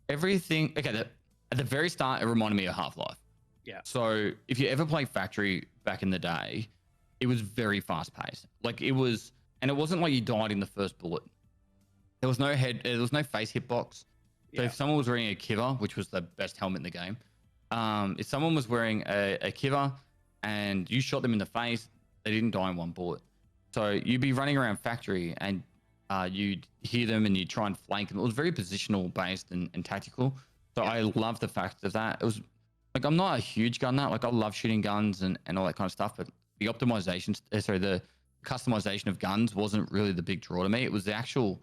Everything at the very start, it reminded me of Half-Life. Yeah. So if you ever played Factory back in the day, it was very fast paced. Like it was, and it wasn't like you died in the first bullet. There was no face hitbox. So if someone was wearing a Kiva, which was the best helmet in the game, if someone was wearing a Kiva and you shot them in the face, they didn't die in one bullet. So you'd be running around Factory and you'd hear them and you'd try and flank them. It was very positional based and tactical. So I love the fact of that. It was like, I'm not a huge gun nut. Like I love shooting guns and all that kind of stuff, but the the customization of guns wasn't really the big draw to me. It was the actual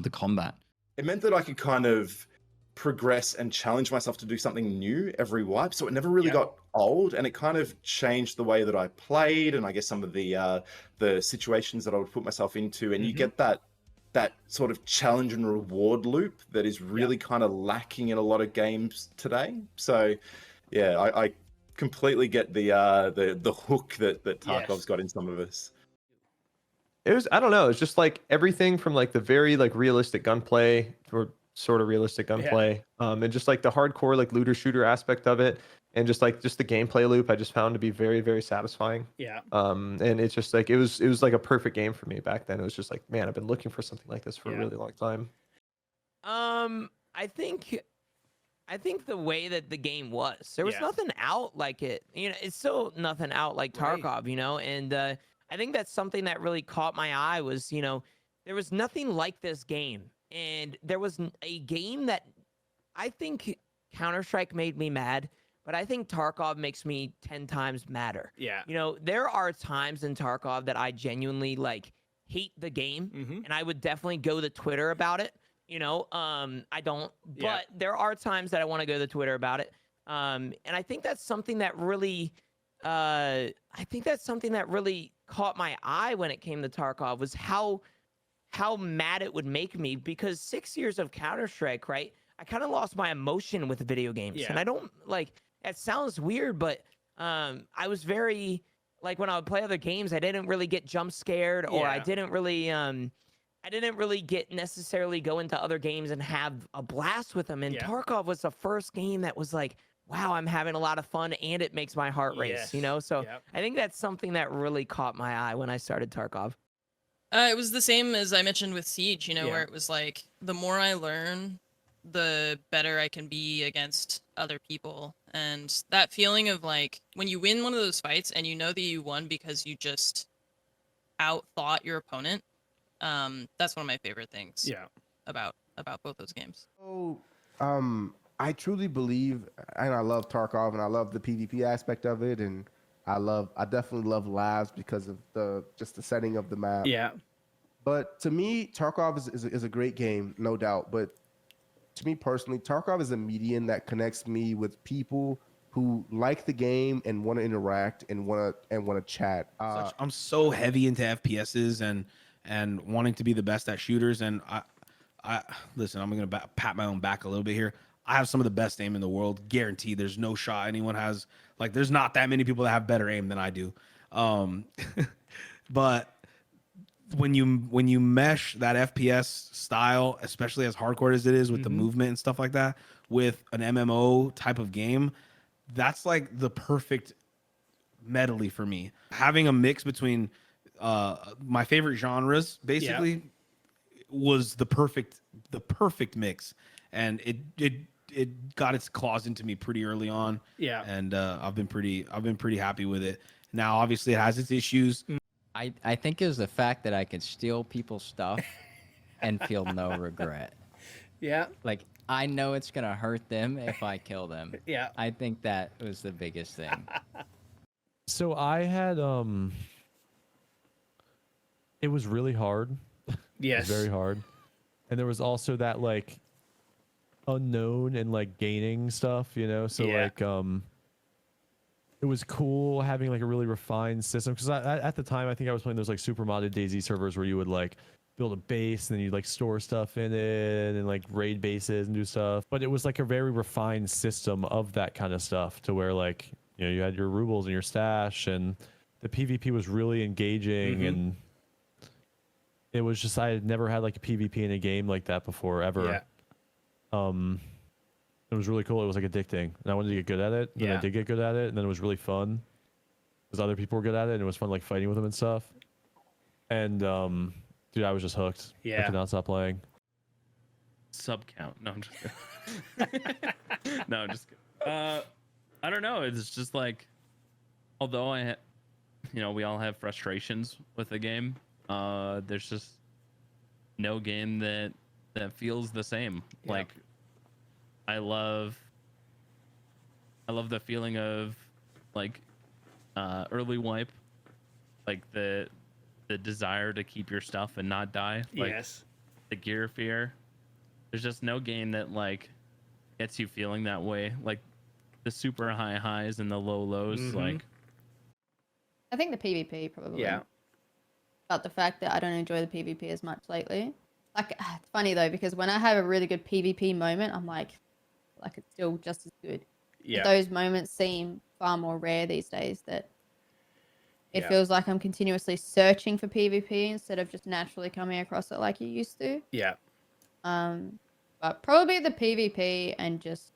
the combat. It meant that I could kind of progress and challenge myself to do something new every wipe, so it never really got old, and it kind of changed the way that I played, and I guess some of the situations that I would put myself into, and you get that sort of challenge and reward loop that is really kind of lacking in a lot of games today. So I completely get the hook that Tarkov's got in some of us. It was, I don't know, it's just like everything from like the very like realistic gunplay or sort of realistic gunplay, and just like the hardcore like looter shooter aspect of it, and just the gameplay loop I just found to be very, very satisfying. And it's just like it was like a perfect game for me back then. It was just like, man, I've been looking for something like this for a really long time. I think the way that the game was, there was nothing out like it. It's still nothing out like Tarkov, and I think that's something that really caught my eye was, there was nothing like this game. And there was a game that I think Counter-Strike made me mad, but I think Tarkov makes me 10 times madder. Yeah. There are times in Tarkov that I genuinely like hate the game, and I would definitely go to Twitter about it. I don't, but there are times that I want to go to Twitter about it. And I think that's something that really, caught my eye when it came to Tarkov was how mad it would make me, because 6 years of Counter-Strike, right? I kind of lost my emotion with video games. And I don't it sounds weird, but I was very when I would play other games, I didn't really get jump scared, or I didn't really get necessarily go into other games and have a blast with them. And Tarkov was the first game that was like, wow, I'm having a lot of fun, and it makes my heart race, So I think that's something that really caught my eye when I started Tarkov. It was the same as I mentioned with Siege, where it was like, the more I learn, the better I can be against other people. And that feeling of like, when you win one of those fights and you know that you won because you just outthought your opponent, that's one of my favorite things about both those games. So, I truly believe, and I love Tarkov, and I love the PvP aspect of it, and I definitely love labs because of the setting of the map. Yeah. But to me, Tarkov is a great game, no doubt. But to me personally, Tarkov is a medium that connects me with people who like the game and want to interact and want to chat. I'm so heavy into FPSs and wanting to be the best at shooters. And I listen, I'm gonna pat my own back a little bit here. I have some of the best aim in the world, guaranteed. There's no shot anyone has. Like, there's not that many people that have better aim than I do. But when you mesh that FPS style, especially as hardcore as it is with the movement and stuff like that, with an MMO type of game, that's like the perfect medley for me. Having a mix between my favorite genres, basically, was the perfect mix, and it got its claws into me pretty early on. Yeah, and I've been pretty happy with it. Now, obviously, it has its issues. I think it was the fact that I could steal people's stuff and feel no regret. Yeah. Like, I know it's going to hurt them if I kill them. Yeah. I think that was the biggest thing. So I had, it was really hard. Yes. It was very hard. And there was also that, like, unknown and, like, gaining stuff, you know? So, like, it was cool having, like, a really refined system. Because at the time, I think I was playing those, like, super modded DayZ servers where you would, like, build a base and then you'd, like, store stuff in it and, like, raid bases and do stuff. But it was, like, a very refined system of that kind of stuff to where, like, you know, you had your rubles and your stash, and the PvP was really engaging, and it was just, I had never had like a PvP in a game like that before, ever. It was really cool. It was like addicting, and I wanted to get good at it. And I did get good at it, and then it was really fun because other people were good at it, and it was fun like fighting with them and stuff. And dude, I was just hooked. I could not stop playing. Sub count. No, I'm just kidding. No, I'm just kidding. I don't know. It's just like, although we all have frustrations with the game. There's just no game that feels the same. Yeah. Like, I love the feeling of like early wipe, like the desire to keep your stuff and not die. Like, yes. The gear fear. There's just no game that like gets you feeling that way. Like the super high highs and the low lows. Like, I think the PvP probably. Yeah. But the fact that I don't enjoy the PvP as much lately. Like, it's funny though, because when I have a really good PvP moment, I'm like it's still just as good. Yeah. But those moments seem far more rare these days, that it feels like I'm continuously searching for PvP instead of just naturally coming across it like you used to. Yeah. But probably the PvP and just.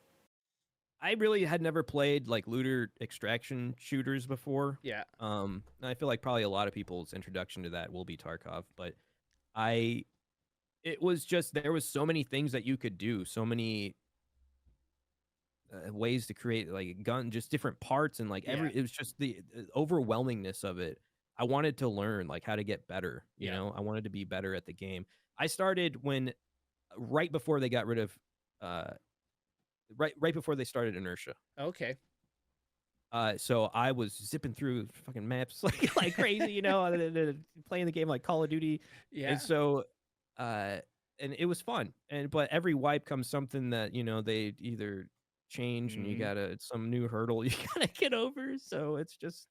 I really had never played like looter extraction shooters before. Yeah. And I feel like probably a lot of people's introduction to that will be Tarkov, but it was just, there was so many things that you could do, so many ways to create like a gun, just different parts, and like it was just the overwhelmingness of it. I wanted to learn like how to get better, you know. I wanted to be better at the game. I started right before they got rid of right before they started inertia. Okay. So I was zipping through fucking maps like crazy, you know, playing the game like Call of Duty. Yeah. And so and it was fun. But every wipe comes something that, you know, they either change and you gotta, some new hurdle you gotta get over. So it's just,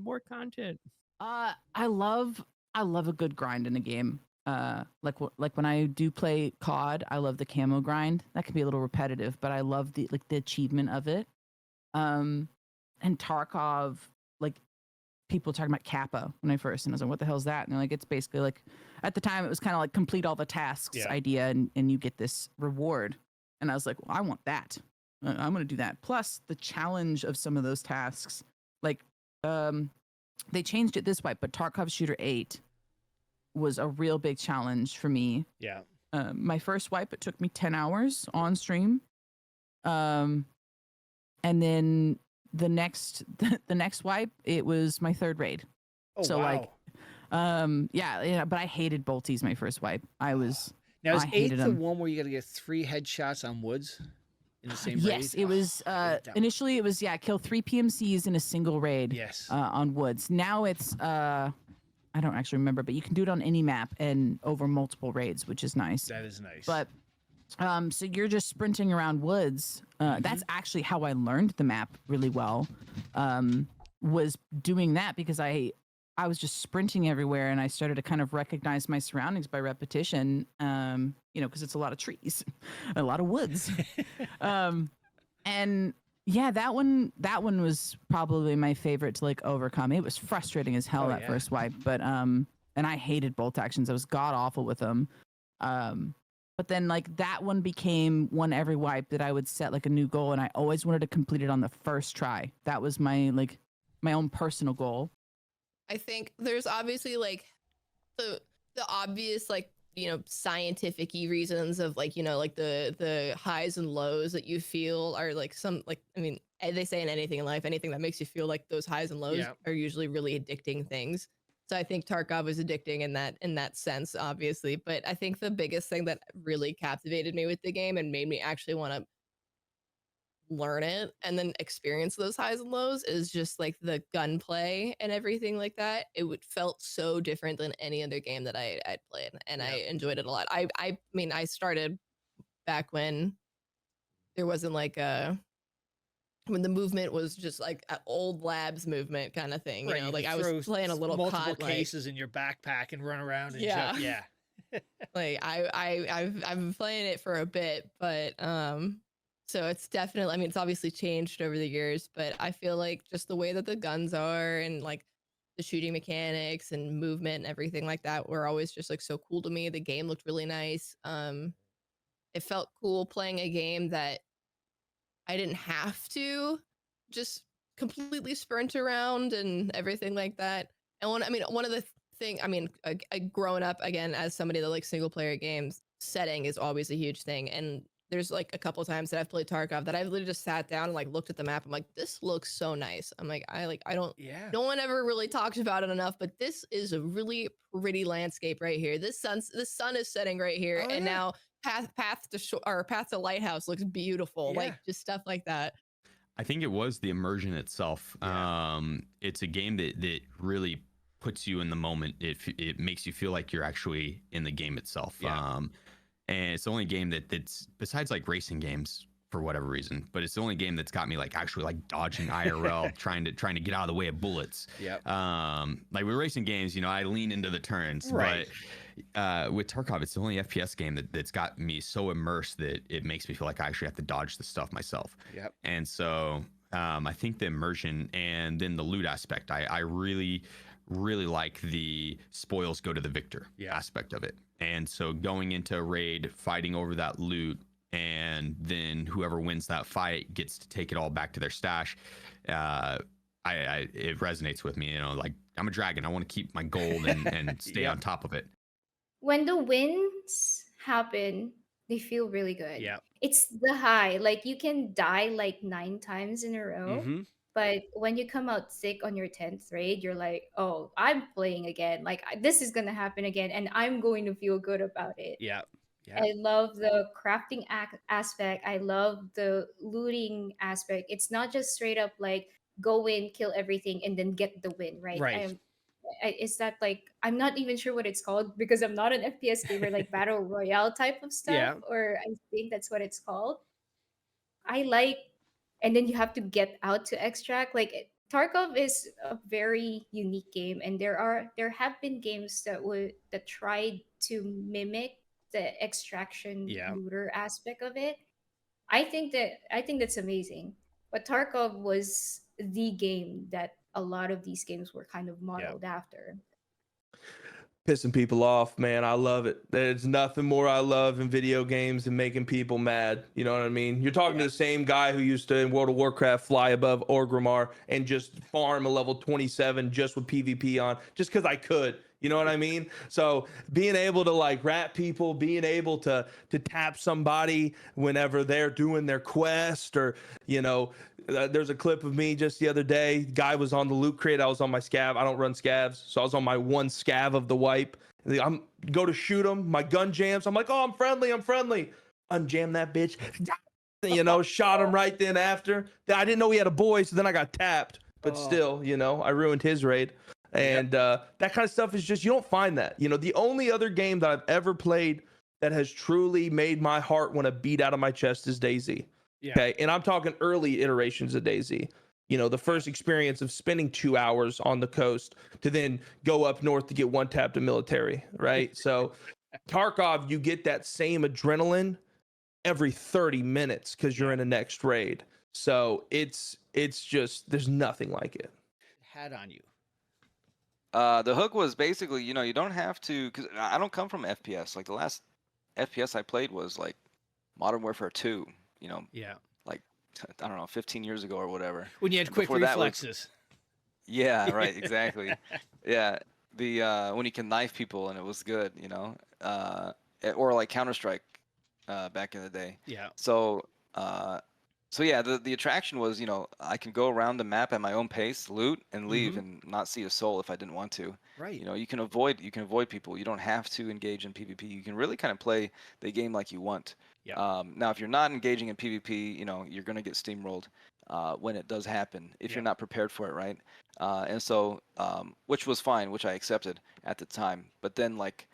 more content. I love a good grind in a game. Like when I do play COD, I love the camo grind. That can be a little repetitive, but I love the achievement of it. And Tarkov, like, people talking about Kappa when I first, and I was like, what the hell is that? And they're like, it's basically like, at the time it was kind of like complete all the tasks idea, and you get this reward. And I was like, well, I want that. I'm going to do that. Plus the challenge of some of those tasks, like, they changed it this way, but Tarkov Shooter 8 was a real big challenge for me. Yeah. My first wipe, it took me 10 hours on stream. And then the next wipe, it was my third raid. Oh, so wow. like, but I hated bolties my first wipe. I Now, is 8 hated the them. one where you got to get 3 headshots on woods in the same raid? Yes, it was. Initially, it was kill 3 PMCs in a single raid. Yes. On woods. Now it's I don't actually remember, but you can do it on any map and over multiple raids, which is nice. That is nice. But So you're just sprinting around woods. That's actually how I learned the map really well. Was doing that because I was just sprinting everywhere, and I started to kind of recognize my surroundings by repetition. Because it's a lot of trees, a lot of woods, and yeah, that one was probably my favorite to like overcome. It was frustrating as hell that first wipe, but and I hated bolt actions. I was god awful with them. But then like that one became one every wipe that I would set like a new goal, and I always wanted to complete it on the first try. That was my own personal goal. I think there's obviously like the obvious like scientific-y reasons of like like the highs and lows that you feel are like some like I mean they say in anything in life, anything that makes you feel like those highs and lows are usually really addicting things. So I think Tarkov is addicting in that sense, obviously. But I think the biggest thing that really captivated me with the game and made me actually want to learn it and then experience those highs and lows is just like the gunplay and everything like that. Felt so different than any other game that I'd played, and I enjoyed it a lot. I mean, I started back when there wasn't like when the movement was just like an old labs movement kind of thing, like I was playing a little multiple COD, cases in your backpack and run around and Yeah. jump. like I've been playing it for a bit, but so it's definitely, I mean, it's obviously changed over the years, but I feel like just the way that the guns are and like the shooting mechanics and movement and everything like that were always just like so cool to me. The game looked really nice. It felt cool playing a game that I didn't have to just completely sprint around and everything like that. And one of the thing, growing up again as somebody that likes single player games, setting is always a huge thing. And there's like a couple times that I've played Tarkov that I've literally just sat down and like looked at the map. I'm like, this looks so nice. I'm like, no one ever really talks about it enough, but this is a really pretty landscape right here. The sun is setting right here, and now path to lighthouse looks beautiful. Like just stuff like that. I think it was the immersion itself. It's a game that really puts you in the moment. It makes you feel like you're actually in the game itself. And it's the only game that's besides like racing games for whatever reason, but it's the only game that's got me like actually like dodging IRL, trying to get out of the way of bullets. Like with racing games, I lean into the turns, right? But with Tarkov, it's the only FPS game that's got me so immersed that it makes me feel like I actually have to dodge the stuff myself. And so I think the immersion and then the loot aspect, I really like the spoils go to the victor aspect of it. And so going into a raid, fighting over that loot, and then whoever wins that fight gets to take it all back to their stash. It resonates with me, like I'm a dragon. I want to keep my gold and stay on top of it. When the wins happen, they feel really good. It's the high. Like you can die like 9 times in a row. But when you come out sick on your 10th raid, you're like, oh, I'm playing again. Like this is going to happen again, and I'm going to feel good about it. I love the crafting aspect. I love the looting aspect. It's not just straight up like go in, kill everything, and then get the win, right? Is that like, I'm not even sure what it's called because I'm not an FPS gamer, like Battle Royale type of stuff, or I think that's what it's called. And then you have to get out to extract. Like Tarkov is a very unique game, and there have been games that tried to mimic the extraction looter aspect of it. I think that's amazing. But Tarkov was the game that a lot of these games were kind of modeled after. Pissing people off, man. I love it. There's nothing more I love in video games than making people mad. You know what I mean? You're talking to the same guy who used to in World of Warcraft fly above Orgrimmar and just farm a level 27 just with PvP on, just because I could. You know what I mean? So being able to like rat people, being able to tap somebody whenever they're doing their quest, or there's a clip of me just the other day. Guy was on the loot crate. I was on my scav. I don't run scavs, so I was on my one scav of the wipe. I'm go to shoot him. My gun jams. I'm like, oh, I'm friendly. Unjam that bitch. Shot him right then after. I didn't know he had a boy, so then I got tapped. But still, I ruined his raid. And that kind of stuff is just, you don't find that. The only other game that I've ever played that has truly made my heart want to beat out of my chest is DayZ. Yeah. Okay, and I'm talking early iterations of DayZ. You know, the first experience of spending 2 hours on the coast to then go up north to get one tap to military, right? So Tarkov, you get that same adrenaline every 30 minutes because you're in the next raid. So it's just, there's nothing like it. Hat on you. The hook was basically, you know, you don't have to, because I don't come from FPS. Like the last FPS I played was like Modern Warfare 2, you know, Yeah. like, I don't know, 15 years ago or whatever. When you had And quick before that was- reflexes. yeah, right, exactly. Yeah, the when you can knife people and it was good, you know, or like Counter-Strike back in the day. Yeah. So yeah, the attraction was, you know, I can go around the map at my own pace, loot, and leave, and not see a soul if I didn't want to. Right. You know, you can avoid people. You don't have to engage in PvP. You can really kind of play the game like you want. Yeah. Now, if you're not engaging in PvP, you know, you're gonna get steamrolled when it does happen if you're not prepared for it, right? And so, which was fine, which I accepted at the time. But then, like,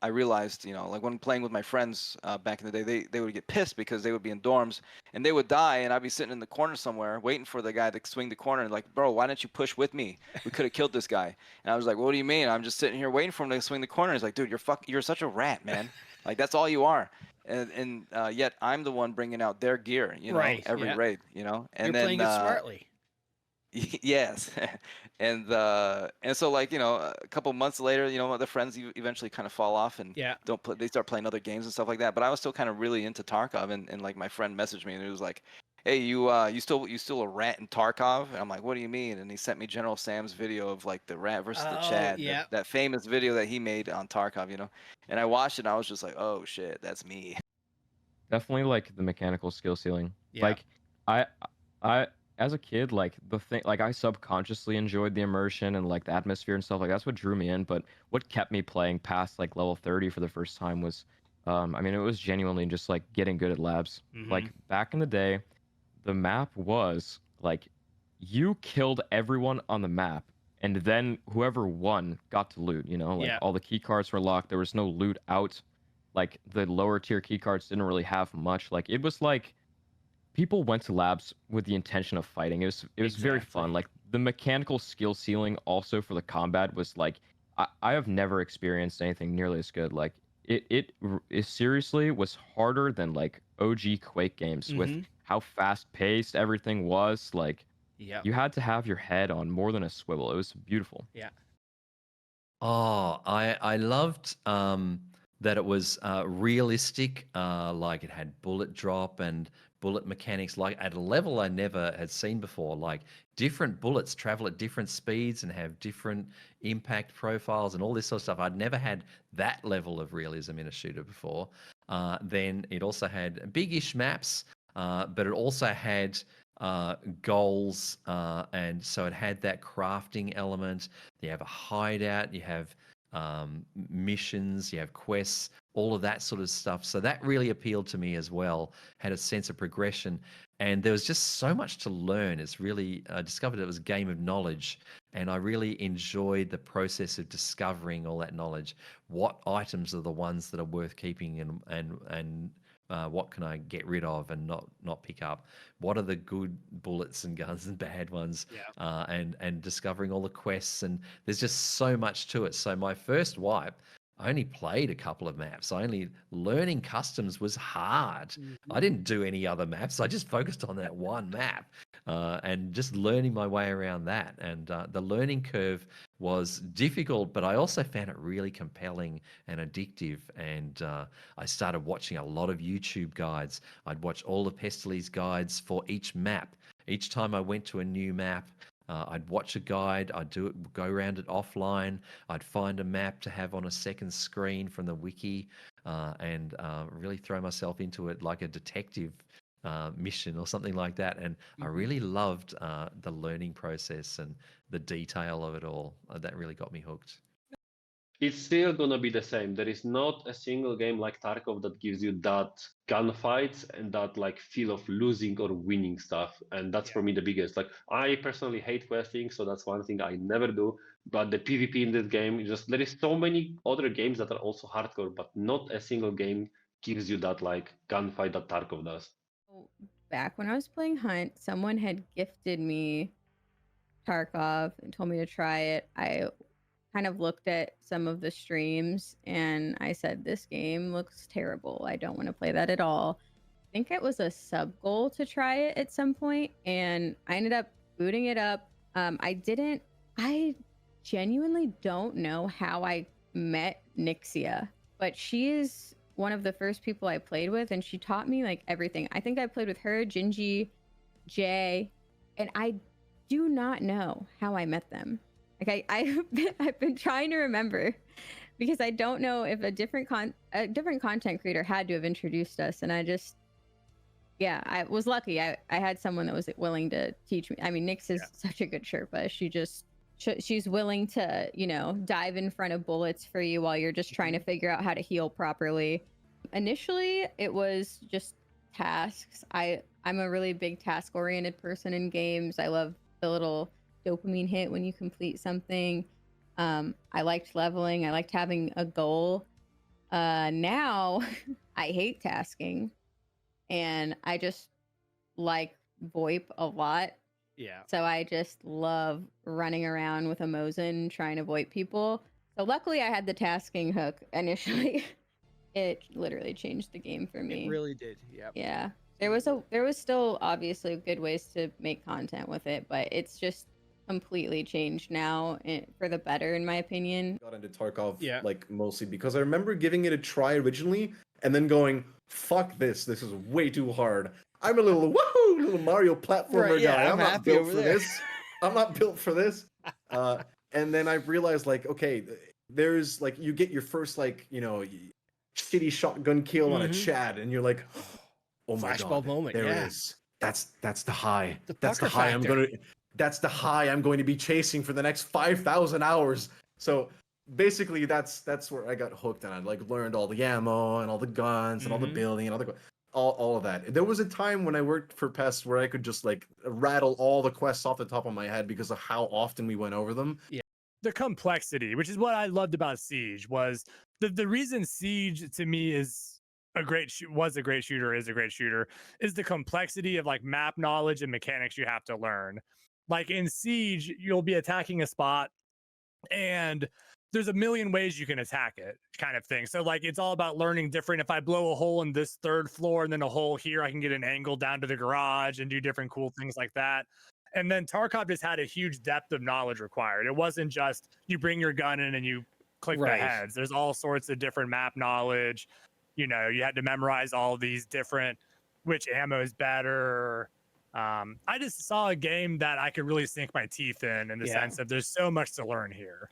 I realized, you know, like when playing with my friends back in the day, they would get pissed because they would be in dorms and they would die, and I'd be sitting in the corner somewhere waiting for the guy to swing the corner, and like, bro, why didn't you push with me? We could have killed this guy. And I was like, what do you mean? I'm just sitting here waiting for him to swing the corner. He's like, dude, you're such a rat, man. Like that's all you are. And yet I'm the one bringing out their gear, you know, Right, every yeah. raid, you know. And You're then playing it smartly. yes, and so like, you know, a couple months later, you know, the friends eventually kind of fall off and don't play. They start playing other games and stuff like that. But I was still kind of really into Tarkov, and like my friend messaged me and it was like, hey, you still a rat in Tarkov? And I'm like, what do you mean? And he sent me General Sam's video of like the rat versus the Chad, yeah. that famous video that he made on Tarkov, you know. And I watched it and I was just like, oh shit, that's me. Definitely like the mechanical skill ceiling. Yeah. Like I as a kid, like the thing, like I subconsciously enjoyed the immersion and like the atmosphere and stuff. Like that's what drew me in. But what kept me playing past like level 30 for the first time was, I mean, it was genuinely just like getting good at labs. Like back in the day, the map was like you killed everyone on the map, and then whoever won got to loot. You know, like all the key cards were locked. There was no loot out. Like the lower tier key cards didn't really have much. Like it was like people went to labs with the intention of fighting. It was very fun. Like the mechanical skill ceiling also for the combat was like I have never experienced anything nearly as good. Like it seriously was harder than like OG Quake games with how fast paced everything was. Like you had to have your head on more than a swivel. It was beautiful. Yeah. Oh, I loved that it was realistic. Like it had bullet drop and bullet mechanics, like at a level I never had seen before. Like different bullets travel at different speeds and have different impact profiles and all this sort of stuff. I'd never had that level of realism in a shooter before. Then it also had big-ish maps, but it also had goals, and so it had that crafting element. You have a hideout, you have missions, you have quests, all of that sort of stuff. So that really appealed to me as well. Had a sense of progression, and there was just so much to learn. It's really I discovered it was a game of knowledge, and I really enjoyed the process of discovering all that knowledge. What items are the ones that are worth keeping, and what can I get rid of and not pick up? What are the good bullets and guns and bad ones? And discovering all the quests, and there's just so much to it. So my first wipe, I only played a couple of maps. Learning customs was hard. I didn't do any other maps. I just focused on that one map and just learning my way around that. And the learning curve was difficult, but I also found it really compelling and addictive. And I started watching a lot of YouTube guides. I'd watch all of Pestily's guides for each map. Each time I went to a new map, I'd watch a guide, go around it offline, I'd find a map to have on a second screen from the wiki, and really throw myself into it like a detective mission or something like that. And I really loved the learning process and the detail of it all. That really got me hooked. it's still gonna be the same. There is not a single game like Tarkov that gives you that gunfights and that like feel of losing or winning stuff. And that's for me the biggest. Like I personally hate questing, so that's one thing I never do. But the PvP in this game, just there is so many other games that are also hardcore, but not a single game gives you that like gunfight that Tarkov does. Back when I was playing Hunt, someone had gifted me Tarkov and told me to try it. I kind of looked at some of the streams and I said, this game looks terrible. I don't want to play that at all. I think it was a sub goal to try it at some point, and I ended up booting it up. I genuinely don't know how I met Nixia, but she is one of the first people I played with, and she taught me like everything. I think I played with her, Gingy, Jay, and I do not know how I met them. Like I've been trying to remember, because I don't know if a different content creator had to have introduced us, and I I was lucky. I had someone that was willing to teach me. I mean, Nyx is such a good Sherpa. She's willing to, you know, dive in front of bullets for you while you're just trying to figure out how to heal properly. Initially, it was just tasks. I'm a really big task-oriented person in games. I love the little dopamine hit when you complete something. I liked leveling. I liked having a goal. Now, I hate tasking, and I just like VoIP a lot. Yeah. So I just love running around with a Mosin trying to VoIP people. So luckily I had the tasking hook initially. It literally changed the game for me. It really did. Yep. Yeah. There was still obviously good ways to make content with it, but it's just completely changed now for the better, in my opinion. Got into Tarkov like mostly because I remember giving it a try originally and then going, fuck this is way too hard. I'm a little little Mario platformer guy. I'm not built for this. I'm not built for this. And then I realized, like, okay, there's like, you get your first, like, you know, shitty shotgun kill on a Chad, and you're like, oh my god, moment, there yeah. it is. That's the high. That's the pucker high factor. that's the high I'm going to be chasing for the next 5,000 hours. So basically that's where I got hooked, and I like learned all the ammo and all the guns and all the building and all of that. There was a time when I worked for Pest where I could just like rattle all the quests off the top of my head because of how often we went over them. Yeah. The complexity, which is what I loved about Siege, was the reason Siege to me is a great shooter, is the complexity of like map knowledge and mechanics you have to learn. Like in Siege, you'll be attacking a spot and there's a million ways you can attack it, kind of thing. So like it's all about learning different. If I blow a hole in this third floor and then a hole here, I can get an angle down to the garage and do different cool things like that. And then Tarkov just had a huge depth of knowledge required. It wasn't just you bring your gun in and you click the heads. There's all sorts of different map knowledge. You know, you had to memorize all these different, which ammo is better. I just saw a game that I could really sink my teeth in the sense that there's so much to learn here.